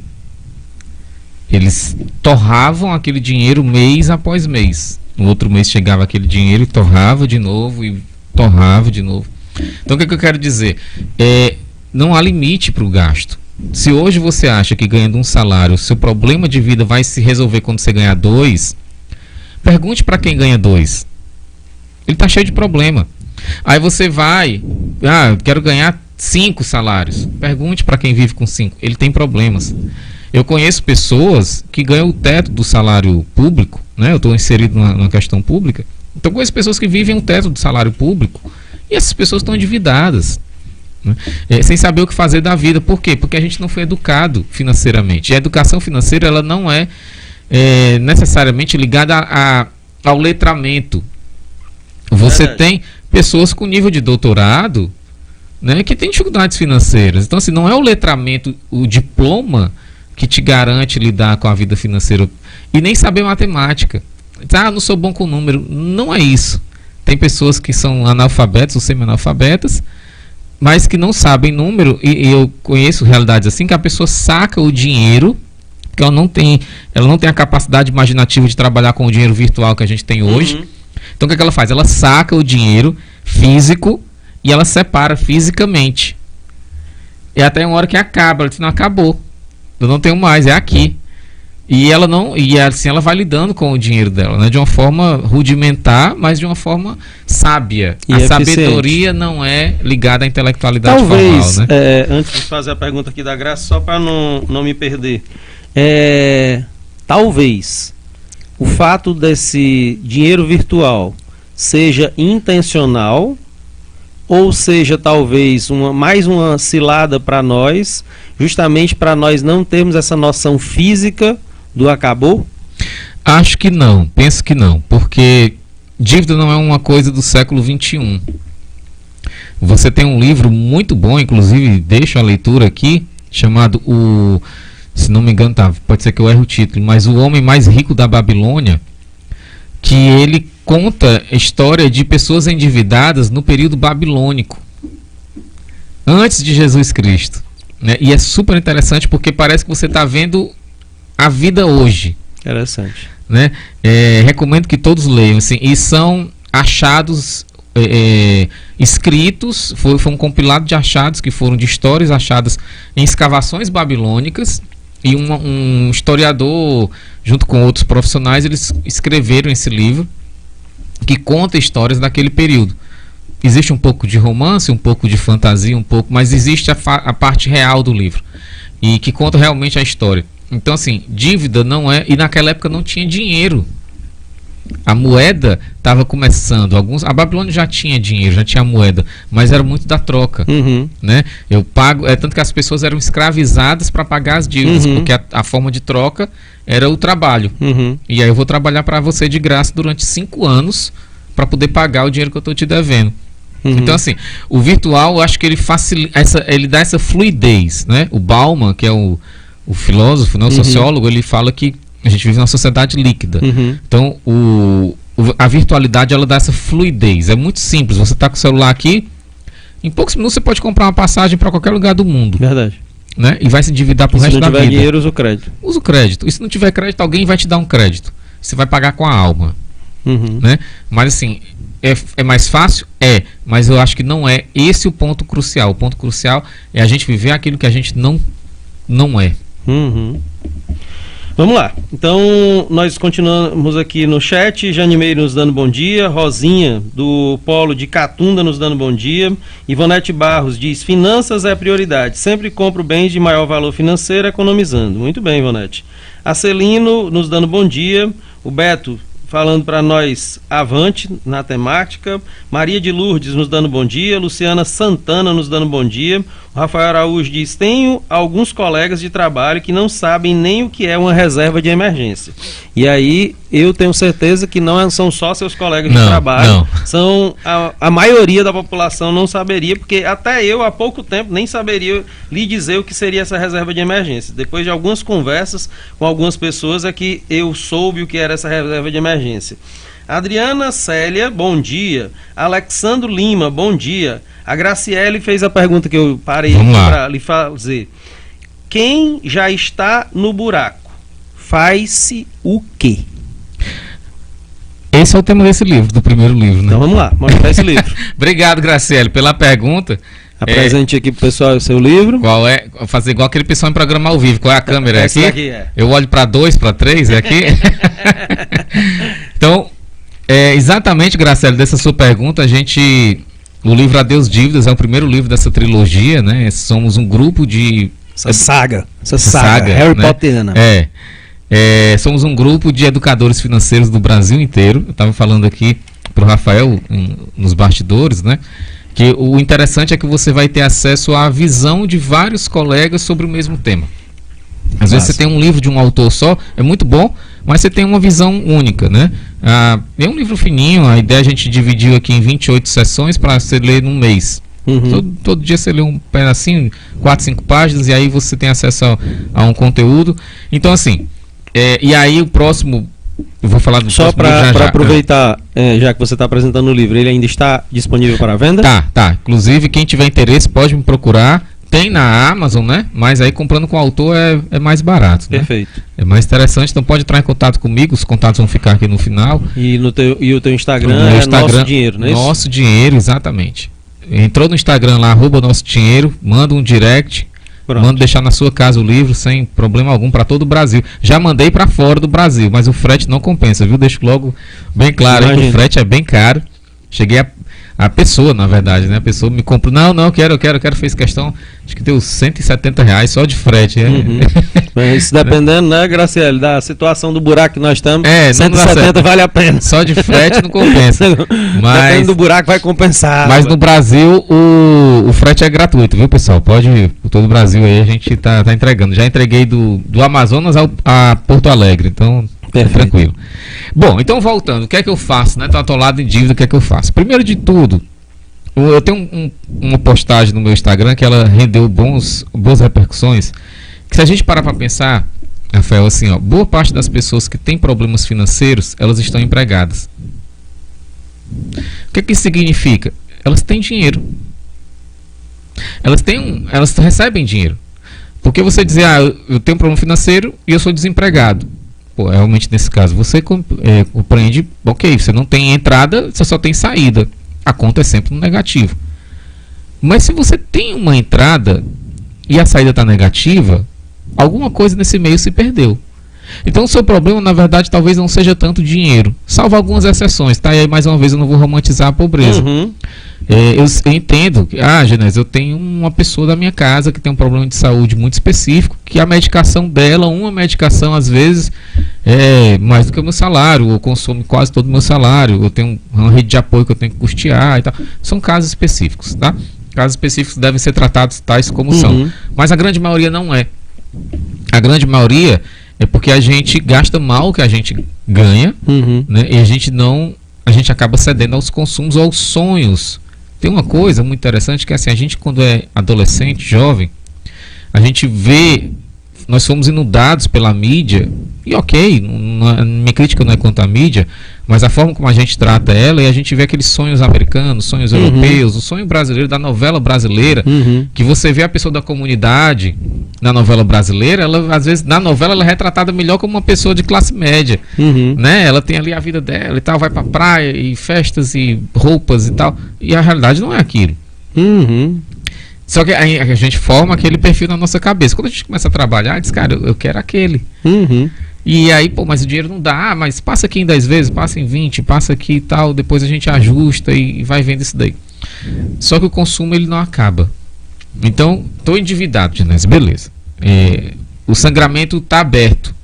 Eles torravam aquele dinheiro mês após mês. No outro mês chegava aquele dinheiro e torrava de novo e torrava de novo. Então o que eu quero dizer? Não há limite para o gasto. Se hoje você acha que ganhando um salário, o seu problema de vida vai se resolver quando você ganhar 2, pergunte para quem ganha 2. Ele está cheio de problema. Aí você vai, eu quero ganhar 5 salários. Pergunte para quem vive com 5. Ele tem problemas. Eu conheço pessoas que ganham o teto do salário público, né? Eu estou inserido na questão pública. Então conheço pessoas que vivem o teto do salário público e essas pessoas estão endividadas, né? Sem saber o que fazer da vida. Por quê? Porque a gente não foi educado financeiramente. E a educação financeira ela não é necessariamente ligada ao letramento. Você tem pessoas com nível de doutorado, né, que tem dificuldades financeiras. Então, assim, não é o letramento, o diploma que te garante lidar com a vida financeira e nem saber matemática. Não sou bom com número. Não é isso. Tem pessoas que são analfabetas ou semi-analfabetas, mas que não sabem número, e eu conheço realidades assim, que a pessoa saca o dinheiro, que ela não tem a capacidade imaginativa de trabalhar com o dinheiro virtual que a gente tem hoje. Então o que ela faz? Ela saca o dinheiro físico e ela separa fisicamente. E até uma hora que acaba, ela diz, não, acabou. Eu não tenho mais, é aqui. E ela não, e assim ela vai lidando com o dinheiro dela, né? De uma forma rudimentar, mas de uma forma sábia. E a eficiente. Sabedoria não é ligada à intelectualidade talvez, formal, né? Antes de fazer a pergunta aqui da Graça, só para não me perder. Talvez o fato desse dinheiro virtual seja intencional, ou seja, talvez mais uma cilada para nós, justamente para nós não termos essa noção física do acabou? Acho que não, penso que não, porque dívida não é uma coisa do século XXI. Você tem um livro muito bom, inclusive deixo a leitura aqui, chamado se não me engano, pode ser que eu erre o título, mas O Homem Mais Rico da Babilônia, que ele conta a história de pessoas endividadas no período babilônico, antes de Jesus Cristo, né? E é super interessante porque parece que você está vendo a vida hoje. Interessante. Né? Recomendo que todos leiam, assim, e são achados escritos, foi um compilado de achados que foram de histórias achadas em escavações babilônicas, e um historiador, junto com outros profissionais, eles escreveram esse livro que conta histórias daquele período. Existe um pouco de romance, um pouco de fantasia, mas existe a parte real do livro, e que conta realmente a história. Então, assim, dívida não é... E naquela época não tinha dinheiro. A moeda estava começando. A Babilônia já tinha dinheiro, já tinha moeda, mas era muito da troca. Né? Eu pago... tanto que as pessoas eram escravizadas para pagar as dívidas, porque a forma de troca era o trabalho. E aí eu vou trabalhar para você de graça durante 5 anos para poder pagar o dinheiro que eu estou te devendo. Então, assim, o virtual, eu acho que ele facilita, ele dá essa fluidez, né? O Bauman, que é o filósofo, né, o sociólogo, ele fala que a gente vive numa sociedade líquida. Então, a virtualidade, ela dá essa fluidez. É muito simples. Você está com o celular aqui, em poucos minutos você pode comprar uma passagem para qualquer lugar do mundo. Verdade. Né? E vai se endividar pro resto da vida. Se não tiver dinheiro, usa o crédito. Usa o crédito. E se não tiver crédito, alguém vai te dar um crédito. Você vai pagar com a alma. Né? Mas, assim, é mais fácil? Mas eu acho que não é esse o ponto crucial. O ponto crucial é a gente viver aquilo que a gente não é. Vamos lá. Então, nós continuamos aqui no chat. Janimeiro nos dando bom dia. Rosinha, do Polo de Catunda, nos dando bom dia. Ivonete Barros diz: finanças é prioridade. Sempre compro bens de maior valor financeiro, economizando. Muito bem, Ivonete. Acelino nos dando bom dia. O Beto falando para nós, avante na temática. Maria de Lourdes nos dando bom dia. Luciana Santana nos dando bom dia. Rafael Araújo diz: tenho alguns colegas de trabalho que não sabem nem o que é uma reserva de emergência. E aí eu tenho certeza que não são só seus colegas de trabalho, são a maioria da população não saberia, porque até eu há pouco tempo nem saberia lhe dizer o que seria essa reserva de emergência. Depois de algumas conversas com algumas pessoas é que eu soube o que era essa reserva de emergência. Adriana Célia, bom dia. Alexandro Lima, bom dia. A Graciele fez a pergunta que eu parei para lhe fazer. Quem já está no buraco, faz-se o quê? Esse é o tema desse livro, do primeiro livro, né? Então vamos lá, mostrar esse livro. Obrigado, Graciele, pela pergunta. Apresente aqui pro pessoal o seu livro. Qual é? Vou fazer igual aquele pessoal em programa ao vivo. Qual é a câmera? É aqui? Aqui é. Eu olho para 2, para 3, é aqui? Então, exatamente, Graciele, dessa sua pergunta, o livro Adeus Dívidas é o primeiro livro dessa trilogia, né? Somos um grupo de... Essa saga Harry Potteriana. Somos um grupo de educadores financeiros do Brasil inteiro. Eu estava falando aqui para o Rafael, nos bastidores, né? Que o interessante é que você vai ter acesso à visão de vários colegas sobre o mesmo tema. Às vezes você tem um livro de um autor só, é muito bom, mas você tem uma visão única, né? É um livro fininho, a ideia a gente dividiu aqui em 28 sessões para você ler num mês. Todo dia você lê um pedacinho, 4, 5 páginas, e aí você tem acesso a um conteúdo. Então, assim, e aí o próximo... Eu vou falar do só para aproveitar, já que você está apresentando o livro, ele ainda está disponível para venda? Tá. Inclusive, quem tiver interesse pode me procurar. Tem na Amazon, né? Mas aí comprando com o autor é mais barato, né? Perfeito. É mais interessante, então pode entrar em contato comigo, os contatos vão ficar aqui no final. E o teu Instagram Nosso Dinheiro, não é isso? Nosso Dinheiro, exatamente. Entrou no Instagram lá, @Nosso Dinheiro, manda um direct, manda deixar na sua casa o livro sem problema algum para todo o Brasil. Já mandei para fora do Brasil, mas o frete não compensa, viu? Deixo logo bem claro aí que o frete é bem caro. Cheguei a pessoa, na verdade, né? A pessoa me comprou, eu quero, fez questão, acho que deu R$170 só de frete. Isso dependendo, né, Graciele, da situação do buraco que nós estamos, 170 vale a pena. Só de frete não compensa. Dependendo do buraco vai compensar. Mas no Brasil o frete é gratuito, viu, pessoal? Pode ir por todo o Brasil aí, a gente tá entregando. Já entreguei do Amazonas a Porto Alegre, então... Tranquilo. Bom, então voltando, o que é que eu faço, né? Tô atolado em dívida, o que é que eu faço? Primeiro de tudo, eu tenho uma postagem no meu Instagram que ela rendeu boas repercussões, que se a gente parar para pensar, Rafael, assim, boa parte das pessoas que têm problemas financeiros, elas estão empregadas. O que é que isso significa? Elas têm dinheiro. Elas recebem dinheiro. Porque você dizer, eu tenho um problema financeiro e eu sou desempregado. Realmente nesse caso você compreende, ok, você não tem entrada, você só tem saída, a conta é sempre no negativo. Mas se você tem uma entrada e a saída está negativa, alguma coisa nesse meio se perdeu. Então o seu problema, na verdade, talvez não seja tanto dinheiro, salvo algumas exceções, tá? E aí mais uma vez eu não vou romantizar a pobreza. Eu entendo que, Genésio, eu tenho uma pessoa da minha casa que tem um problema de saúde muito específico, que a medicação dela, uma medicação às vezes é mais do que o meu salário, ou consome quase todo o meu salário, eu tenho uma rede de apoio que eu tenho que custear e tal. São casos específicos, tá? Casos específicos devem ser tratados tais como são. Mas a grande maioria não é. A grande maioria é porque a gente gasta mal o que a gente ganha, né? E a gente acaba cedendo aos consumos ou aos sonhos. Tem uma coisa muito interessante que é assim, a gente quando é adolescente, jovem, a gente vê, nós fomos inundados pela mídia, e ok, minha crítica não é contra a mídia, mas a forma como a gente trata ela, e a gente vê aqueles sonhos americanos, sonhos europeus, o sonho brasileiro, da novela brasileira, que você vê a pessoa da comunidade na novela brasileira, ela às vezes na novela ela é retratada melhor como uma pessoa de classe média, né? Ela tem ali a vida dela e tal, vai pra praia e festas e roupas e tal, e a realidade não é aquilo. Só que a gente forma aquele perfil na nossa cabeça. Quando a gente começa a trabalhar, diz, cara, eu quero aquele. E aí, mas o dinheiro não dá. Mas passa aqui em 10 vezes, passa em 20, passa aqui e tal. Depois a gente ajusta e vai vendo isso daí. Só que o consumo, ele não acaba. Então, estou endividado, Genésio, beleza. O sangramento está aberto.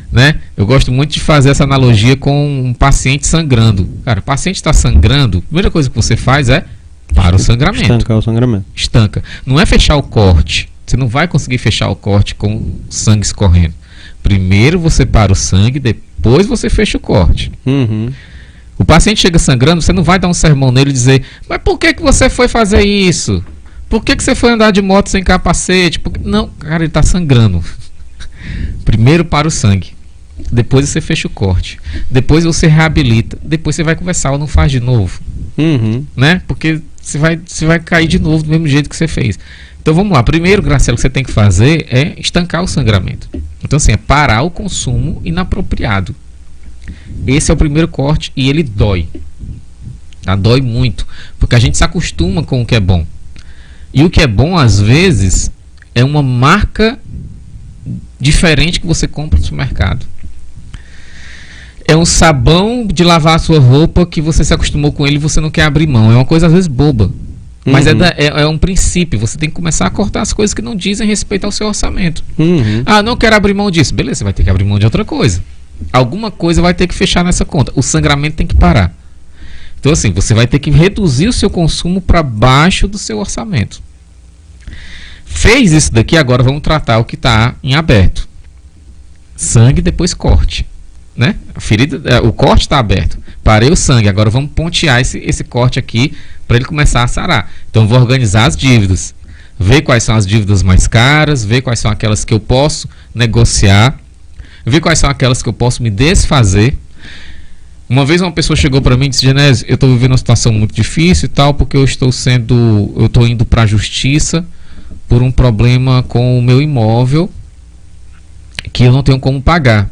Né? Eu gosto muito de fazer essa analogia com um paciente sangrando. Cara, o paciente está sangrando, a primeira coisa que você faz é Para o sangramento. Estancar o sangramento. Estanca. Não é fechar o corte. Você não vai conseguir fechar o corte com o sangue escorrendo. Primeiro você para o sangue, depois você fecha o corte. Uhum. O paciente chega sangrando, você não vai dar um sermão nele e dizer: mas por que você foi fazer isso? Por que você foi andar de moto sem capacete? Não, cara, ele está sangrando. Primeiro para o sangue. Depois você fecha o corte. Depois você reabilita. Depois você vai conversar ou não faz de novo. Uhum. Né? Porque você vai cair de novo do mesmo jeito que você fez. Então vamos lá. Primeiro, Graciela, o que você tem que fazer é estancar o sangramento. Então assim, é parar o consumo inapropriado. Esse é o primeiro corte e ele dói. Tá? Dói muito. Porque a gente se acostuma com o que é bom. E o que é bom, às vezes, é uma marca diferente que você compra no supermercado. É um sabão de lavar a sua roupa que você se acostumou com ele e você não quer abrir mão. É uma coisa às vezes boba. Mas é um princípio. Você tem que começar a cortar as coisas que não dizem respeito ao seu orçamento. Ah, não quero abrir mão disso. Beleza, você vai ter que abrir mão de outra coisa. Alguma coisa vai ter que fechar nessa conta. O sangramento tem que parar. Então assim, você vai ter que reduzir o seu consumo para baixo do seu orçamento. Fez isso daqui, agora vamos tratar o que está em aberto. Sangue, depois corte. Né? A ferida, o corte está aberto. Parei o sangue, agora vamos pontear esse corte aqui para ele começar a sarar. Então vou organizar as dívidas. Ver quais são as dívidas mais caras, ver quais são aquelas que eu posso negociar, ver quais são aquelas que eu posso me desfazer. Uma vez uma pessoa chegou para mim e disse: Genésio, eu estou vivendo uma situação muito difícil e tal, porque eu estou indo para a justiça por um problema com o meu imóvel que eu não tenho como pagar.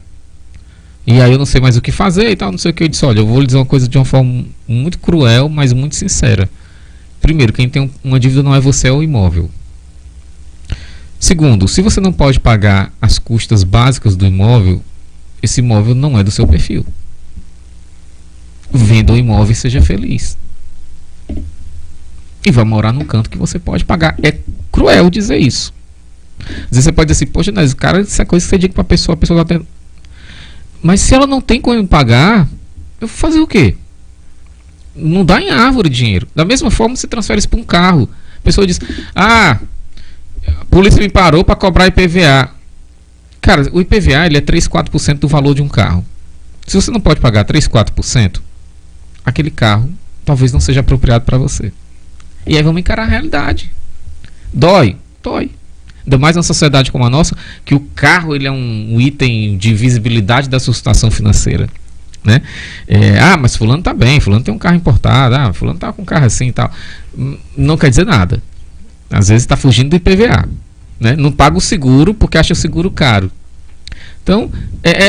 E aí eu não sei mais o que fazer e tal, não sei o que. Eu disse: olha, eu vou lhe dizer uma coisa de uma forma muito cruel, mas muito sincera. Primeiro, quem tem uma dívida não é você, é o imóvel. Segundo, se você não pode pagar as custas básicas do imóvel, esse imóvel não é do seu perfil. Venda o imóvel e seja feliz. E vai morar num canto que você pode pagar. É cruel dizer isso. Às vezes você pode dizer assim: poxa, mas cara, isso é coisa que você diz para a pessoa está tendo. Mas se ela não tem como pagar, eu vou fazer o quê? Não dá em árvore dinheiro. Da mesma forma, você transfere isso para um carro. A pessoa diz: ah, a polícia me parou para cobrar IPVA. Cara, o IPVA ele é 3, 4% do valor de um carro. Se você não pode pagar 3, 4%, aquele carro talvez não seja apropriado para você. E aí vamos encarar a realidade. Dói. Ainda mais numa sociedade como a nossa, que o carro ele é um item de visibilidade da sua situação financeira. Né? Mas fulano tá bem, fulano tem um carro importado, fulano tá com um carro assim e tal. Não quer dizer nada. Às vezes está fugindo do IPVA. Né? Não paga o seguro porque acha o seguro caro. Então,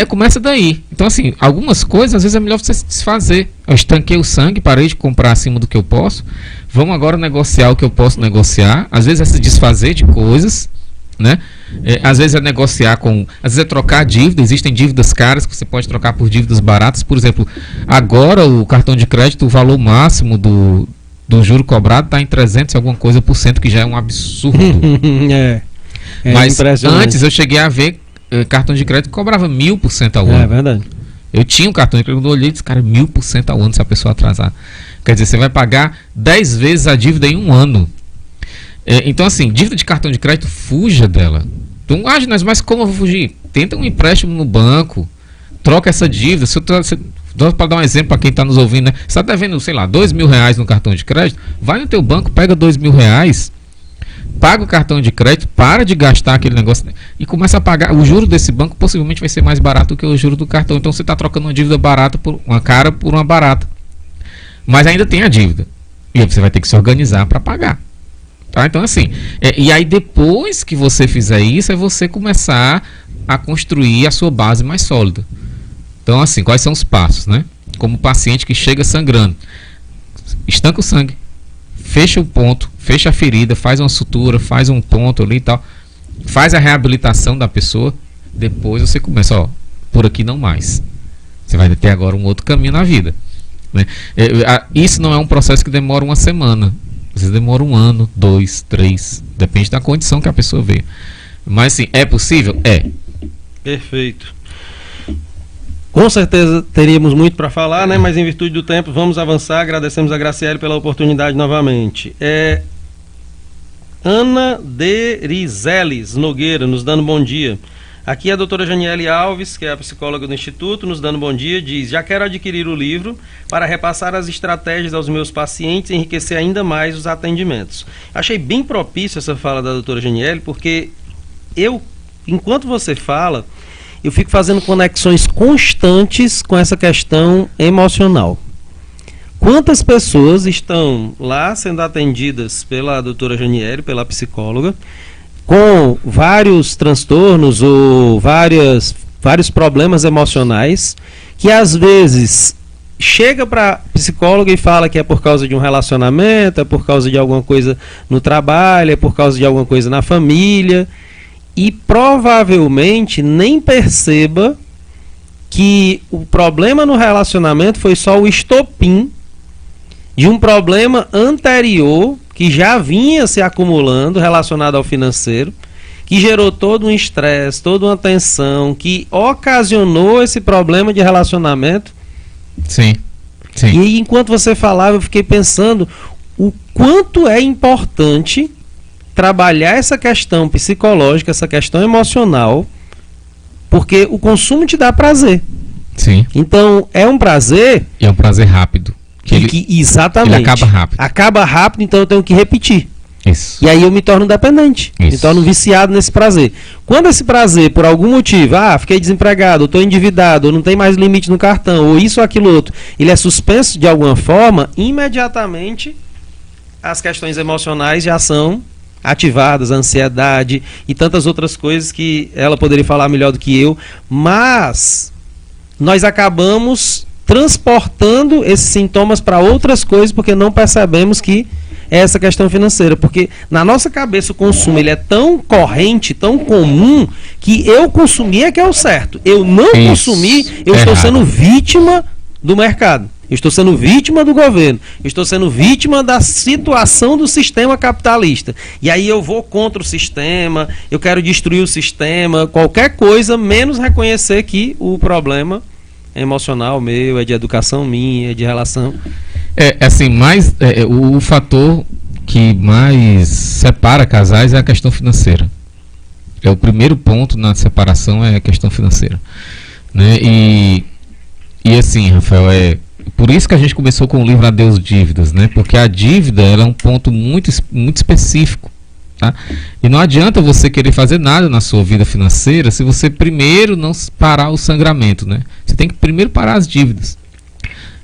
começa daí. Então, assim, algumas coisas, às vezes é melhor você se desfazer. Eu estanquei o sangue, parei de comprar acima do que eu posso. Vamos agora negociar o que eu posso negociar. Às vezes é se desfazer de coisas, né? Às vezes é negociar às vezes é trocar dívida. Existem dívidas caras que você pode trocar por dívidas baratas. Por exemplo, agora o cartão de crédito, o valor máximo do juro cobrado está em 300 e alguma coisa por cento, que já é um absurdo. Mas antes eu cheguei a ver cartão de crédito que cobrava 1000% ao ano. É verdade. Eu tinha um cartão de crédito, eu olhei e disse: cara, 1000% ao ano se a pessoa atrasar. Quer dizer, você vai pagar 10 vezes a dívida em um ano. Então, assim, dívida de cartão de crédito, fuja dela. Então, mas como eu vou fugir? Tenta um empréstimo no banco, troca essa dívida. Para dar um exemplo para quem está nos ouvindo, né? Você está devendo, sei lá, R$2.000 no cartão de crédito, vai no teu banco, pega R$2.000, paga o cartão de crédito, para de gastar aquele negócio e começa a pagar. O juro desse banco possivelmente vai ser mais barato do que o juro do cartão. Então você está trocando uma dívida barata uma cara por uma barata. Mas ainda tem a dívida. E aí você vai ter que se organizar para pagar. Tá? Então assim, e aí depois que você fizer isso, é você começar a construir a sua base mais sólida. Então assim, quais são os passos, né? Como o paciente que chega sangrando, estanca o sangue, fecha o ponto, fecha a ferida, faz uma sutura, faz um ponto ali e tal, faz a reabilitação da pessoa. Depois você começa, por aqui não mais. Você vai ter agora um outro caminho na vida, né? Isso não é um processo que demora uma semana. Às vezes demora 1 ano, 2, 3, depende da condição que a pessoa vê. Mas assim, é possível? É. Perfeito. Com certeza teríamos muito para falar, né? Mas em virtude do tempo, vamos avançar. Agradecemos a Graciele pela oportunidade novamente. Ana Derizeles Nogueira, nos dando bom dia. Aqui a doutora Janiele Alves, que é a psicóloga do Instituto, nos dando bom dia, diz: já quero adquirir o livro para repassar as estratégias aos meus pacientes e enriquecer ainda mais os atendimentos. Achei bem propício essa fala da doutora Janiele, porque enquanto você fala, eu fico fazendo conexões constantes com essa questão emocional. Quantas pessoas estão lá sendo atendidas pela doutora Janiele, pela psicóloga, com vários transtornos ou vários problemas emocionais, que às vezes chega para a psicóloga e fala que é por causa de um relacionamento, é por causa de alguma coisa no trabalho, é por causa de alguma coisa na família, e provavelmente nem perceba que o problema no relacionamento foi só o estopim de um problema anterior que já vinha se acumulando relacionado ao financeiro, que gerou todo um estresse, toda uma tensão, que ocasionou esse problema de relacionamento. Sim, sim. E enquanto você falava, eu fiquei pensando o quanto é importante trabalhar essa questão psicológica, essa questão emocional, porque o consumo te dá prazer. Sim. Então, é um prazer... E é um prazer rápido. Exatamente. Ele acaba rápido. Acaba rápido, então eu tenho que repetir. Isso. E aí eu me torno dependente. Isso. Me torno viciado nesse prazer. Quando esse prazer, por algum motivo, fiquei desempregado, estou endividado, ou não tem mais limite no cartão, ou isso ou aquilo outro, ele é suspenso de alguma forma, imediatamente as questões emocionais já são ativadas, a ansiedade e tantas outras coisas que ela poderia falar melhor do que eu, mas nós acabamos transportando esses sintomas para outras coisas porque não percebemos que é essa questão financeira, porque na nossa cabeça o consumo ele é tão corrente, tão comum, que eu consumir é que é o certo, eu não consumir, eu estou sendo vítima do mercado. Eu estou sendo vítima do governo, eu estou sendo vítima da situação do sistema capitalista. E aí eu vou contra o sistema, eu quero destruir o sistema, qualquer coisa, menos reconhecer que o problema é emocional meu, é de educação minha, é de relação. O fator que mais separa casais é a questão financeira. É o primeiro ponto na separação, é a questão financeira. Né? E assim, Rafael, por isso que a gente começou com o livro Adeus Dívidas, né? Porque a dívida ela é um ponto muito, muito específico, tá? E não adianta você querer fazer nada na sua vida financeira se você primeiro não parar o sangramento, né? Você tem que primeiro parar as dívidas,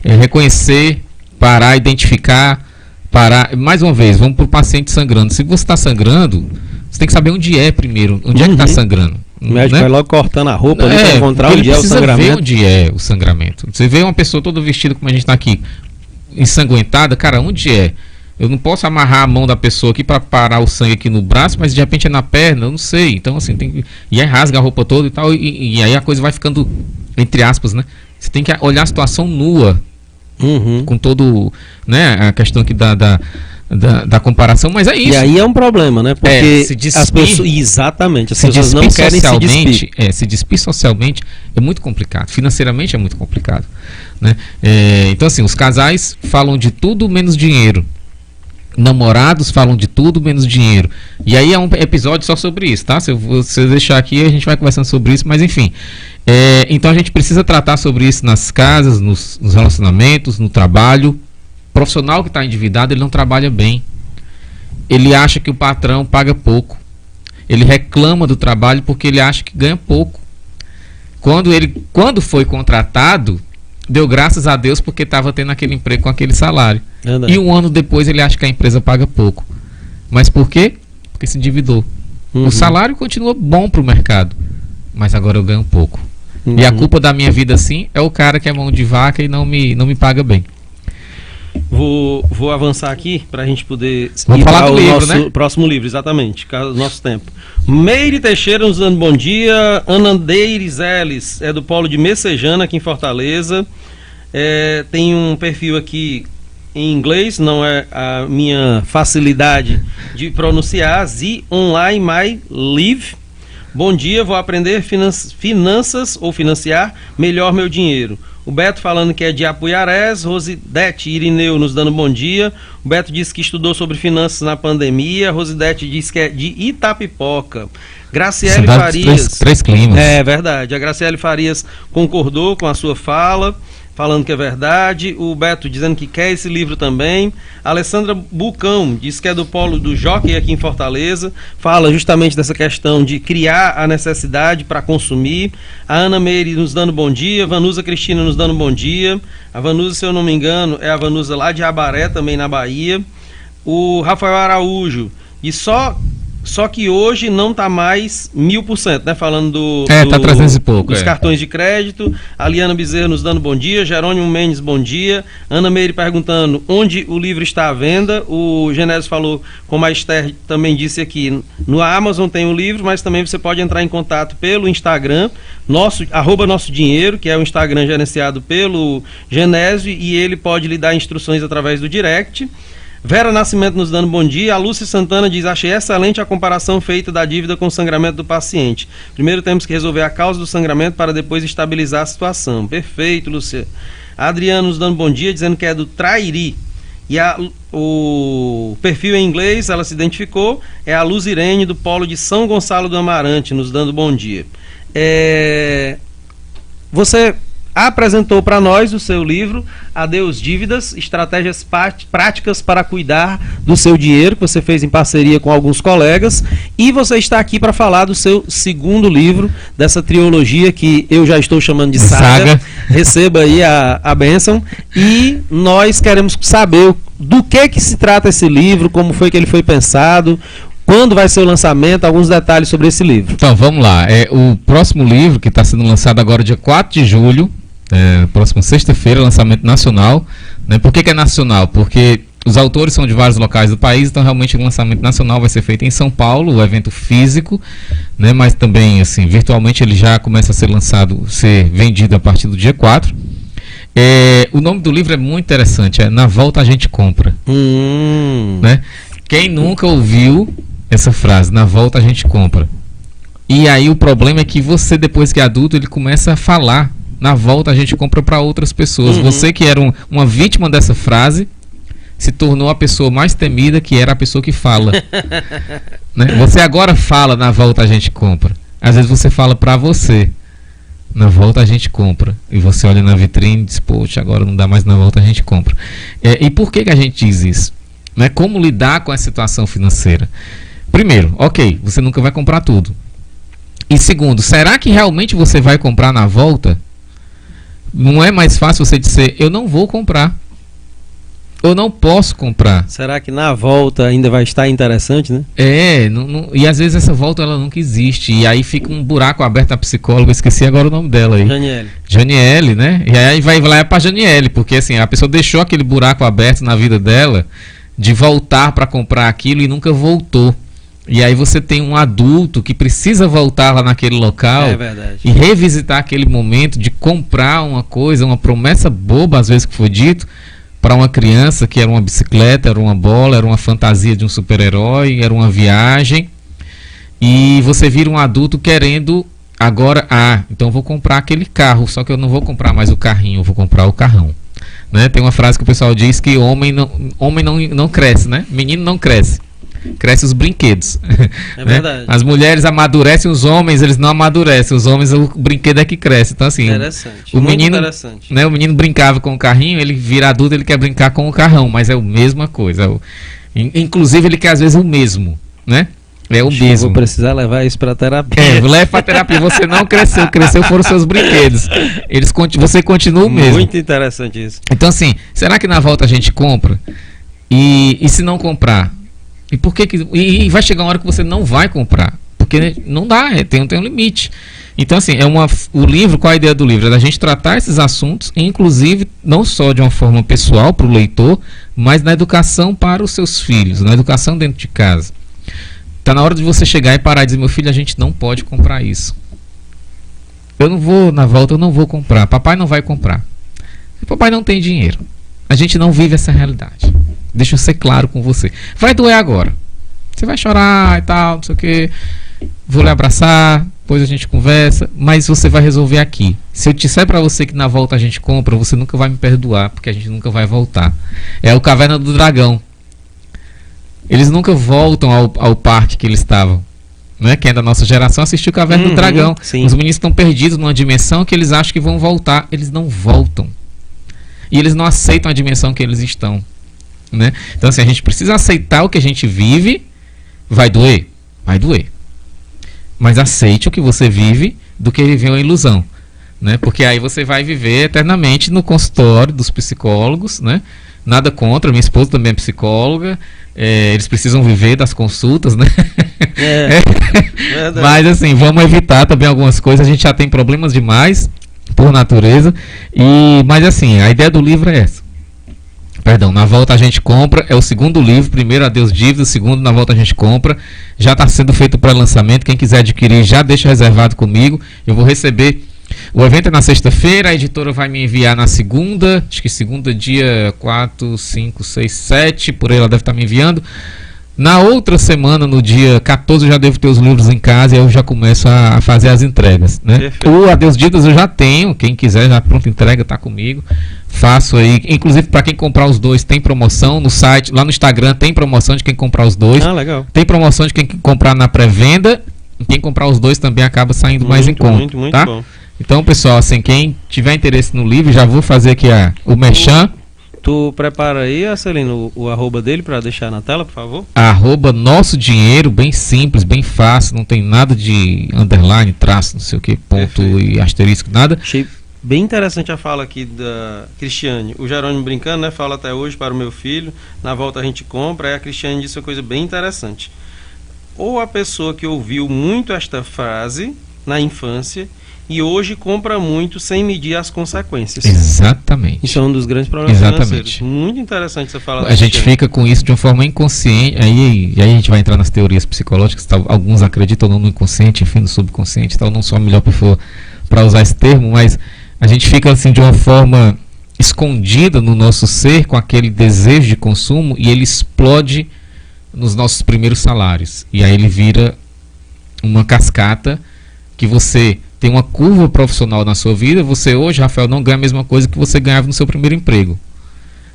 reconhecer, parar, identificar, parar. Mais uma vez, vamos para o paciente sangrando. Se você está sangrando, você tem que saber onde é primeiro, onde é que está sangrando. O médico vai logo cortando a roupa ali para encontrar onde é o sangramento. Ver onde é o sangramento. Você vê uma pessoa toda vestida como a gente está aqui, ensanguentada, cara, onde é? Eu não posso amarrar a mão da pessoa aqui para parar o sangue aqui no braço, mas de repente é na perna, eu não sei. Então, assim, tem que... E aí rasga a roupa toda e tal, e aí a coisa vai ficando, entre aspas, né? Você tem que olhar a situação nua, com todo, né, a questão aqui da comparação, mas é isso. E aí é um problema, né? Porque se despir, as pessoas, exatamente, as pessoas não querem se despir. Se despir socialmente é muito complicado, financeiramente é muito complicado, né? Então assim, os casais falam de tudo menos dinheiro, namorados falam de tudo menos dinheiro, e aí é um episódio só sobre isso, tá? Se você deixar aqui a gente vai conversando sobre isso, mas enfim, então a gente precisa tratar sobre isso nas casas, nos relacionamentos, no trabalho. O profissional que está endividado, ele não trabalha bem. Ele acha que o patrão paga pouco. Ele reclama do trabalho porque ele acha que ganha pouco. Quando foi contratado, deu graças a Deus porque estava tendo aquele emprego com aquele salário. E um ano depois ele acha que a empresa paga pouco. Mas por quê? Porque se endividou. O salário continua bom para o mercado, mas agora eu ganho pouco. E a culpa da minha vida assim é o cara que é mão de vaca e não me paga bem. Vou avançar aqui para a gente poder Vamos falar do livro, nosso próximo livro, exatamente, caso nosso tempo. Meire Teixeira nos dando bom dia. Ana Derizeles é do Polo de Messejana, aqui em Fortaleza. Tem um perfil aqui em inglês, não é a minha facilidade de pronunciar. Z Online My Live. Bom dia, vou aprender finanças ou financiar melhor meu dinheiro. O Beto falando que é de Apuiarés, Rosidete Irineu nos dando bom dia. O Beto disse que estudou sobre finanças na pandemia. Rosidete diz que é de Itapipoca. Graciele Cidade Farias. Três climas. É verdade. A Graciele Farias concordou com a sua fala, falando que é verdade. O Beto dizendo que quer esse livro também. A Alessandra Bucão diz que é do polo do Jockey aqui em Fortaleza. Fala justamente dessa questão de criar a necessidade para consumir. A Ana Meire nos dando bom dia. Vanusa Cristina nos dando bom dia. A Vanusa, se eu não me engano, é a Vanusa lá de Abaré, também na Bahia. O Rafael Araújo. E só que hoje não está mais 1000%, né? Falando tá 300 e pouco. Dos cartões de crédito. A Liana Bezerra nos dando bom dia. Jerônimo Mendes, bom dia. Ana Meire perguntando onde o livro está à venda. O Genésio falou, como a Esther também disse aqui, no Amazon tem o livro, mas também você pode entrar em contato pelo Instagram, @nosso dinheiro, que é o Instagram gerenciado pelo Genésio, e ele pode lhe dar instruções através do direct. Vera Nascimento nos dando bom dia. A Lúcia Santana diz: achei excelente a comparação feita da dívida com o sangramento do paciente. Primeiro temos que resolver a causa do sangramento para depois estabilizar a situação. Perfeito, Lúcia. A Adriana nos dando bom dia, dizendo que é do Trairi. E o perfil em inglês, ela se identificou, é a Luz Irene do Polo de São Gonçalo do Amarante, nos dando bom dia. Você apresentou para nós o seu livro Adeus Dívidas, estratégias práticas para cuidar do seu dinheiro, que você fez em parceria com alguns colegas, e você está aqui para falar do seu segundo livro, dessa trilogia que eu já estou chamando de saga. Receba aí a bênção, e nós queremos saber do que se trata esse livro, como foi que ele foi pensado, quando vai ser o lançamento, alguns detalhes sobre esse livro. Então, vamos lá. O próximo livro, que está sendo lançado agora dia 4 de julho, próxima sexta-feira, lançamento nacional. Né? Por que é nacional? Porque os autores são de vários locais do país, então realmente o lançamento nacional vai ser feito em São Paulo, o evento físico, né? Mas também, assim, virtualmente ele já começa a ser lançado, ser vendido a partir do dia 4. O nome do livro é muito interessante, Na Volta a Gente Compra. Né? Quem nunca ouviu essa frase, na volta a gente compra? E aí o problema é que você, depois que é adulto, ele começa a falar, na volta a gente compra para outras pessoas. Você que era uma vítima dessa frase, se tornou a pessoa mais temida, que era a pessoa que fala. Né? Você agora fala, na volta a gente compra. Às vezes você fala para você, na volta a gente compra. E você olha na vitrine e diz, poxa, agora não dá mais, na volta a gente compra. E por que a gente diz isso? Né? Como lidar com a situação financeira? Primeiro, ok, você nunca vai comprar tudo. E segundo, será que realmente você vai comprar na volta? Não é mais fácil você dizer, eu não vou comprar, eu não posso comprar. Será que na volta ainda vai estar interessante, né? E às vezes essa volta ela nunca existe. E aí fica um buraco aberto na psicóloga, esqueci agora o nome dela aí. Janiele, né? E aí vai lá para Janiele, porque assim, a pessoa deixou aquele buraco aberto na vida dela, de voltar para comprar aquilo e nunca voltou. E aí você tem um adulto que precisa voltar lá naquele local e revisitar aquele momento de comprar uma coisa, uma promessa boba, às vezes, que foi dito, para uma criança, que era uma bicicleta, era uma bola, era uma fantasia de um super-herói, era uma viagem. E você vira um adulto querendo agora, então eu vou comprar aquele carro, só que eu não vou comprar mais o carrinho, eu vou comprar o carrão. Né? Tem uma frase que o pessoal diz que homem não cresce, né? Menino não cresce. Cresce os brinquedos. É verdade. As mulheres amadurecem, os homens eles não amadurecem. Os homens, o brinquedo é que cresce. Então assim, interessante. O menino, né, o menino brincava com o carrinho, ele vira adulto, ele quer brincar com o carrão, mas é a mesma coisa. Inclusive ele quer às vezes o mesmo, né? É o mesmo. Eu vou precisar levar isso para terapia. Leva para terapia. Você não cresceu foram seus brinquedos. Você continua o mesmo. Muito interessante isso. Então assim, será que na volta a gente compra? E se não comprar? E por que e vai chegar uma hora que você não vai comprar? Porque não dá, tem um limite. Então assim, o livro, qual a ideia do livro? É da gente tratar esses assuntos, inclusive não só de uma forma pessoal para o leitor, mas na educação para os seus filhos, na educação dentro de casa. Está na hora de você chegar e parar e dizer, meu filho, a gente não pode comprar isso. Eu não vou, na volta eu não vou comprar. Papai não vai comprar. Papai não tem dinheiro. A gente não vive essa realidade. Deixa eu ser claro com você. Vai doer agora. Você vai chorar e tal, não sei o quê. vou lhe abraçar, depois a gente conversa, mas você vai resolver aqui. Se eu disser para você que na volta a gente compra, você nunca vai me perdoar, porque a gente nunca vai voltar. É o Caverna do Dragão. Eles nunca voltam ao parque que eles estavam. Né? Quem é da nossa geração assistiu Caverna do Dragão. Sim. Os meninos estão perdidos numa dimensão que eles acham que vão voltar. Eles não voltam. E eles não aceitam a dimensão que eles estão. Né? Então, assim, a gente precisa aceitar o que a gente vive. Vai doer? Vai doer. Mas aceite o que você vive do que viver uma ilusão. Né? Porque aí você vai viver eternamente no consultório dos psicólogos. Né? Nada contra, minha esposa também é psicóloga. Eles precisam viver das consultas, né? Mas assim, vamos evitar também algumas coisas. A gente já tem problemas demais por natureza. Mas assim, a ideia do livro é essa. Perdão, Na Volta a Gente Compra é o segundo livro. Primeiro, Adeus Dívida. O segundo, Na Volta a Gente Compra. Já está sendo feito para lançamento. Quem quiser adquirir, já deixa reservado comigo. Eu vou receber. O evento é na sexta-feira, a editora vai me enviar na segunda, acho que segunda, dia 4, 5, 6, 7, por aí ela deve estar me enviando. Na outra semana, no dia 14, eu já devo ter os livros em casa e aí eu já começo a fazer as entregas. Né? O Adeus Dívidas eu já tenho, quem quiser, já pronta entrega, está comigo. Faço aí, inclusive para quem comprar os dois, tem promoção no site, lá no Instagram tem promoção de quem comprar os dois. Legal. Tem promoção de quem comprar na pré-venda, e quem comprar os dois também acaba saindo mais em conta. Muito tá? Bom. Então, pessoal, assim, quem tiver interesse no livro, já vou fazer aqui o merchan. Tu prepara aí, Celino, o arroba dele para deixar na tela, por favor? Arroba Nosso Dinheiro, bem simples, bem fácil, não tem nada de underline, traço, não sei o que, ponto e asterisco, nada. Achei bem interessante a fala aqui da Cristiane. O Jerônimo brincando, né? Fala até hoje para o meu filho, na volta a gente compra. Aí a Cristiane disse uma coisa bem interessante. Ou a pessoa que ouviu muito esta frase na infância e hoje compra muito sem medir as consequências. Exatamente. Isso é um dos grandes problemas financeiros. Muito interessante você falar. A gente fica com isso de uma forma inconsciente, aí a gente vai entrar nas teorias psicológicas, alguns acreditam no inconsciente, enfim, no subconsciente, não sou a melhor pessoa para usar esse termo, mas a gente fica assim de uma forma escondida no nosso ser com aquele desejo de consumo e ele explode nos nossos primeiros salários. E aí ele vira uma cascata que você tem uma curva profissional na sua vida. Você hoje, Rafael, não ganha a mesma coisa que você ganhava no seu primeiro emprego.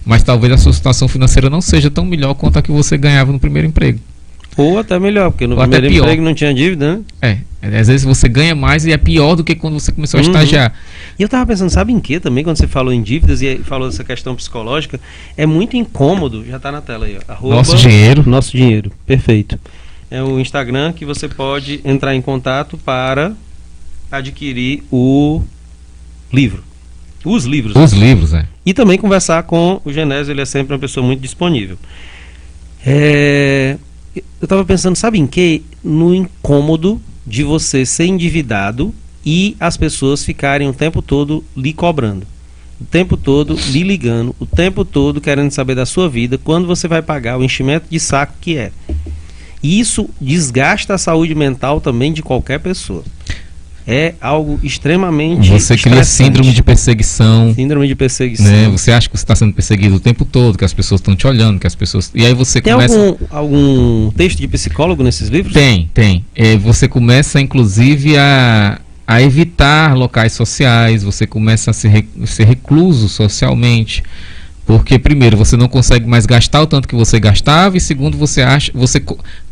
Mas talvez a sua situação financeira não seja tão melhor quanto a que você ganhava no primeiro emprego. Ou até melhor, porque no primeiro emprego não tinha dívida, né? Às vezes você ganha mais e é pior do que quando você começou a estagiar. E eu tava pensando, sabe em que também, quando você falou em dívidas e falou dessa questão psicológica, é muito incômodo, já tá na tela aí, ó, Nosso Dinheiro. Nosso Dinheiro, perfeito. É o Instagram que você pode entrar em contato para adquirir o livro. Os livros. Os livros, E também conversar com o Genésio, ele é sempre uma pessoa muito disponível. Eu estava pensando, sabe em que? No incômodo de você ser endividado e as pessoas ficarem o tempo todo lhe cobrando, o tempo todo lhe ligando, o tempo todo querendo saber da sua vida, quando você vai pagar o enchimento de saco que é. E isso desgasta a saúde mental também de qualquer pessoa. É algo extremamente Você cria síndrome de perseguição. Síndrome de perseguição. Né? Você acha que você está sendo perseguido o tempo todo, que as pessoas estão te olhando, que as pessoas... E aí você começa... Tem algum texto de psicólogo nesses livros? Tem. Você começa, inclusive, a evitar locais sociais, você começa a ser recluso socialmente. Porque, primeiro, você não consegue mais gastar o tanto que você gastava, e segundo, você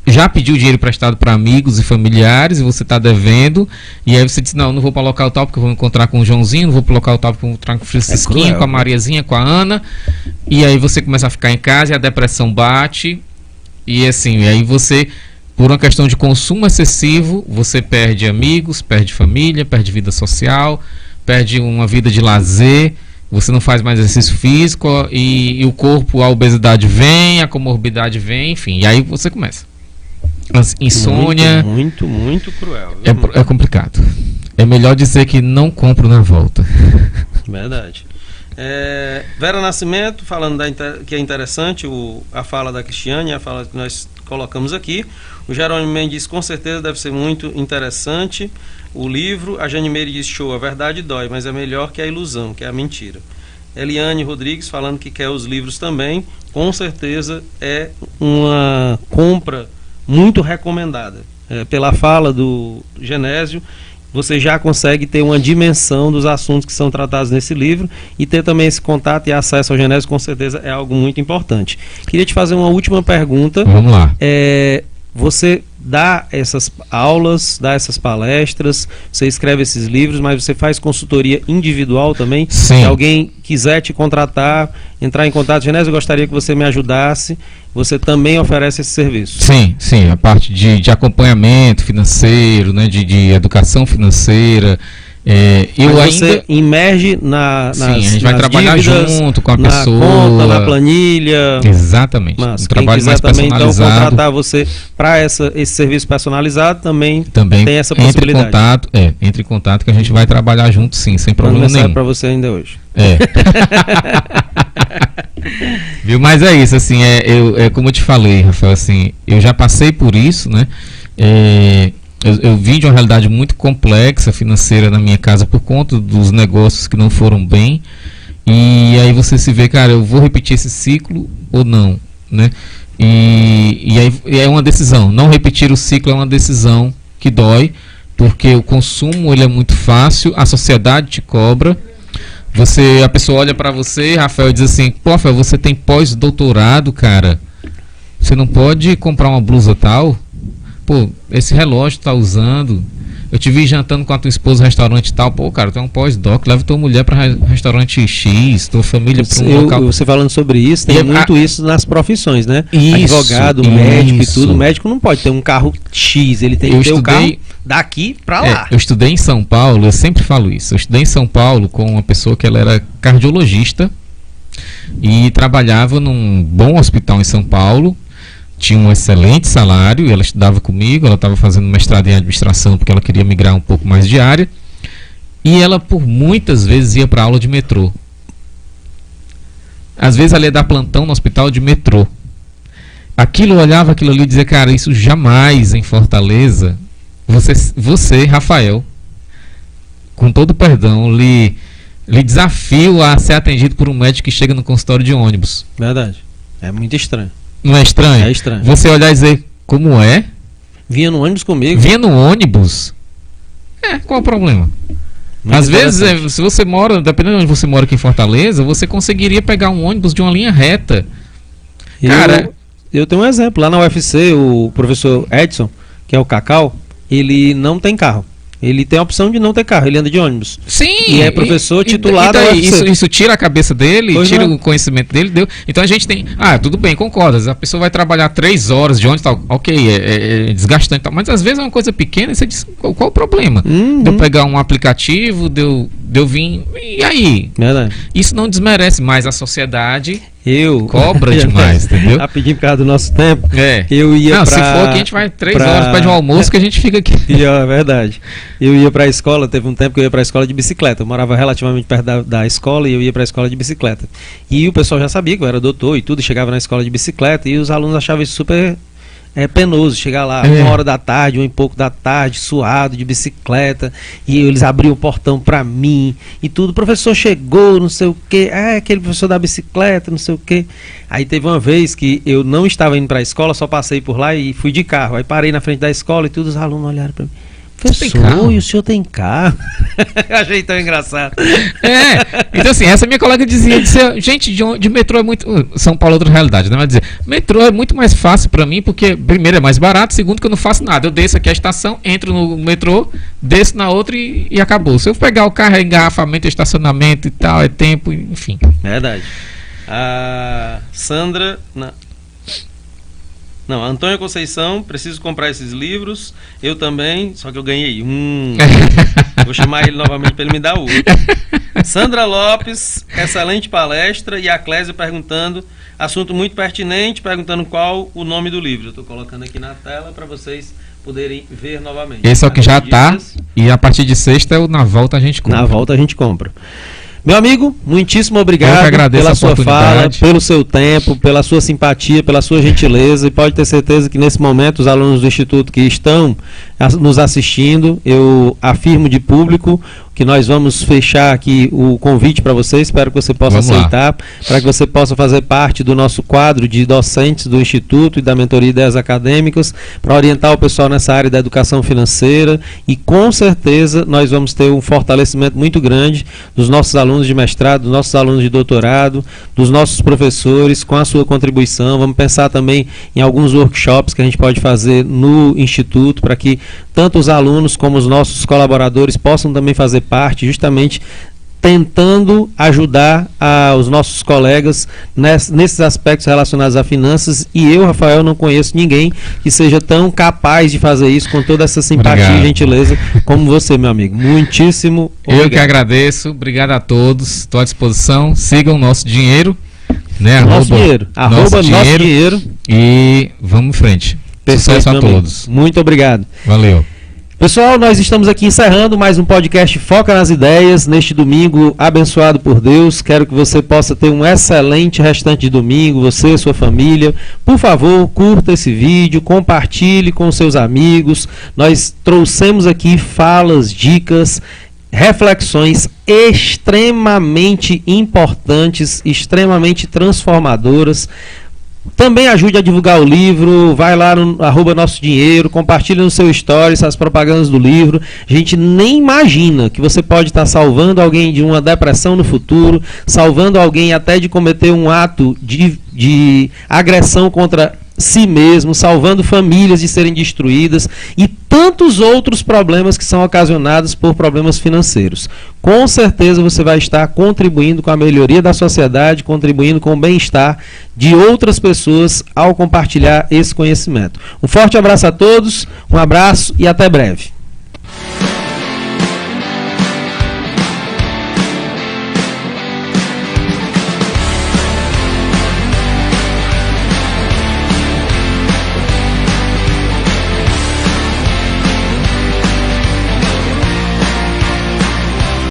já pediu dinheiro emprestado para amigos e familiares, e você está devendo, e aí você diz, não vou para o local tal porque eu vou encontrar com o Joãozinho, não vou para o local tal porque eu vou encontrar com o Francisquinho, com a Mariazinha, com a Ana, e aí você começa a ficar em casa e a depressão bate, e assim, e aí você, por uma questão de consumo excessivo, você perde amigos, perde família, perde vida social, perde uma vida de lazer. Você não faz mais exercício físico e o corpo, a obesidade vem, a comorbidade vem, enfim. E aí você começa. Insônia. Muito cruel. É complicado. É melhor dizer que não compro na volta. Verdade. Vera Nascimento, falando que é interessante a fala da Cristiane, a fala que nós colocamos aqui. O Jerônimo Mendes com certeza deve ser muito interessante o livro. A Jane Meire diz, show, a verdade dói, mas é melhor que a ilusão, que é a mentira. Eliane Rodrigues falando que quer os livros também, com certeza é uma compra muito recomendada. pela fala do Genésio, você já consegue ter uma dimensão dos assuntos que são tratados nesse livro, e ter também esse contato e acesso ao Genésio, com certeza é algo muito importante. Queria te fazer uma última pergunta. Vamos lá. Você dá essas aulas, dá essas palestras, você escreve esses livros, mas você faz consultoria individual também? Sim. Se alguém quiser te contratar, entrar em contato, Genésio, eu gostaria que você me ajudasse, você também oferece esse serviço? Sim, a parte de acompanhamento financeiro, né, de educação financeira. Mas você imerge nas a gente vai trabalhar dívidas, junto com a na pessoa, conta, na planilha. Exatamente. Mas Um quem trabalho quiser mais também então personalizado. contratar você para esse serviço personalizado, também tem essa possibilidade. Entre em contato que a gente vai trabalhar junto, sim, sem problema nenhum. Para você ainda hoje. Viu? Mas é isso, assim, como eu te falei, Rafael, assim, eu já passei por isso, né? Eu vim de uma realidade muito complexa financeira na minha casa por conta dos negócios que não foram bem, e aí você se vê, cara, eu vou repetir esse ciclo ou não, né? E aí é uma decisão. Não repetir o ciclo é uma decisão que dói, porque o consumo ele é muito fácil, a sociedade te cobra. A pessoa olha pra você, Rafael, e diz assim: pô, Rafael, você tem pós-doutorado, cara, você não pode comprar uma blusa tal? Pô, esse relógio tá usando, eu te vi jantando com a tua esposa no restaurante tal. Pô, cara, tu é um pós-doc, leva tua mulher para restaurante X, tua família para um local. Você falando sobre isso, tem muito isso nas profissões, né? Isso, advogado, médico e tudo. O médico não pode ter um carro X, ele tem que ter um carro daqui para lá. Eu estudei em São Paulo, eu sempre falo isso. Eu estudei em São Paulo com uma pessoa que ela era cardiologista e trabalhava num bom hospital em São Paulo. Tinha um excelente salário, ela estudava comigo, ela estava fazendo mestrado em administração porque ela queria migrar um pouco mais de área, e ela por muitas vezes ia para aula de metrô. Às vezes ela ia dar plantão no hospital de metrô. Eu olhava aquilo ali e dizia: cara, isso jamais em Fortaleza, você, Rafael, com todo perdão, lhe desafio a ser atendido por um médico que chega no consultório de ônibus. Verdade, é muito estranho. Não é estranho? É estranho. Você olhar e dizer: como é? Vinha no ônibus comigo. Vinha no ônibus? Qual o problema? Muito Às vezes, se você mora, dependendo de onde você mora aqui em Fortaleza, você conseguiria pegar um ônibus de uma linha reta. Cara, eu tenho um exemplo. Lá na UFC, o professor Edson, que é o Cacau, ele não tem carro. Ele tem a opção de não ter carro, ele anda de ônibus. Sim. E é professor titular da UFC. Isso tira a cabeça dele, tira o conhecimento dele. Então a gente tem... tudo bem, concorda. A pessoa vai trabalhar 3 horas de ônibus, tal, ok, é desgastante, tal, mas às vezes é uma coisa pequena e você diz: qual o problema? De eu pegar um aplicativo, de eu vir... E aí? Verdade. Isso não desmerece mais a sociedade... Cobra demais, entendeu? Rapidinho, por causa do nosso tempo. Eu ia se for aqui, a gente vai 3 horas, pede um almoço que a gente fica aqui. É verdade. Eu ia pra escola, teve um tempo que eu ia pra escola de bicicleta. Eu morava relativamente perto da escola e eu ia pra escola de bicicleta. E o pessoal já sabia que eu era doutor e tudo, chegava na escola de bicicleta e os alunos achavam isso super penoso, chegar lá 1h da tarde, 1h da tarde, suado de bicicleta, e eles abriam o portão pra mim e tudo. O professor chegou, não sei o que, aquele professor da bicicleta, não sei o que. Aí teve uma vez que eu não estava indo pra escola, só passei por lá e fui de carro. Aí parei na frente da escola e todos os alunos olharam pra mim: professor, e o senhor tem carro? Eu achei tão engraçado. Então assim, essa minha colega dizia: gente, de metrô é muito... São Paulo é outra realidade, né? Vai dizer, metrô é muito mais fácil pra mim, porque primeiro é mais barato, segundo que eu não faço nada. Eu desço aqui a estação, entro no metrô, desço na outra e acabou. Se eu pegar o carro, é engarrafamento, estacionamento e tal, é tempo, enfim. Verdade. A Sandra... Não, a Antônia Conceição: preciso comprar esses livros. Eu também, só que eu ganhei Vou chamar ele novamente para ele me dar o outro. Sandra Lopes: excelente palestra. E a Clésia perguntando, assunto muito pertinente, perguntando qual o nome do livro. Eu estou colocando aqui na tela para vocês poderem ver novamente. Esse é o que já está, e a partir de sexta, Na Volta a gente compra. Na Volta a gente compra. Meu amigo, muitíssimo obrigado pela sua fala, pelo seu tempo, pela sua simpatia, pela sua gentileza, e pode ter certeza que nesse momento os alunos do Instituto que estão nos assistindo, eu afirmo de público que nós vamos fechar aqui o convite para você. Espero que você possa aceitar, para que você possa fazer parte do nosso quadro de docentes do Instituto e da Mentoria Ideias Acadêmicas, para orientar o pessoal nessa área da educação financeira, e com certeza nós vamos ter um fortalecimento muito grande dos nossos alunos de mestrado, dos nossos alunos de doutorado, dos nossos professores, com a sua contribuição. Vamos pensar também em alguns workshops que a gente pode fazer no Instituto, para que tanto os alunos como os nossos colaboradores possam também fazer parte, justamente tentando ajudar os nossos colegas nesses aspectos relacionados a finanças. E eu, Rafael, não conheço ninguém que seja tão capaz de fazer isso com toda essa simpatia e gentileza como você, meu amigo. Muitíssimo obrigado. Eu que agradeço, obrigado a todos, estou à disposição. Sigam o Nosso Dinheiro, né? Nosso Dinheiro, arroba Nosso Dinheiro. E vamos em frente. Perfeito, sucesso a todos. Muito obrigado. Valeu. Pessoal, nós estamos aqui encerrando mais um podcast Foca nas Ideias, neste domingo abençoado por Deus. Quero que você possa ter um excelente restante de domingo, você e sua família. Por favor, curta esse vídeo, compartilhe com seus amigos. Nós trouxemos aqui falas, dicas, reflexões extremamente importantes, extremamente transformadoras. Também ajude a divulgar o livro, vai lá no @Nosso Dinheiro, compartilha no seu stories as propagandas do livro. A gente nem imagina que você pode estar salvando alguém de uma depressão no futuro, salvando alguém até de cometer um ato de agressão contra si mesmo, salvando famílias de serem destruídas e tantos outros problemas que são ocasionados por problemas financeiros. Com certeza você vai estar contribuindo com a melhoria da sociedade, contribuindo com o bem-estar de outras pessoas ao compartilhar esse conhecimento. Um forte abraço a todos, um abraço e até breve.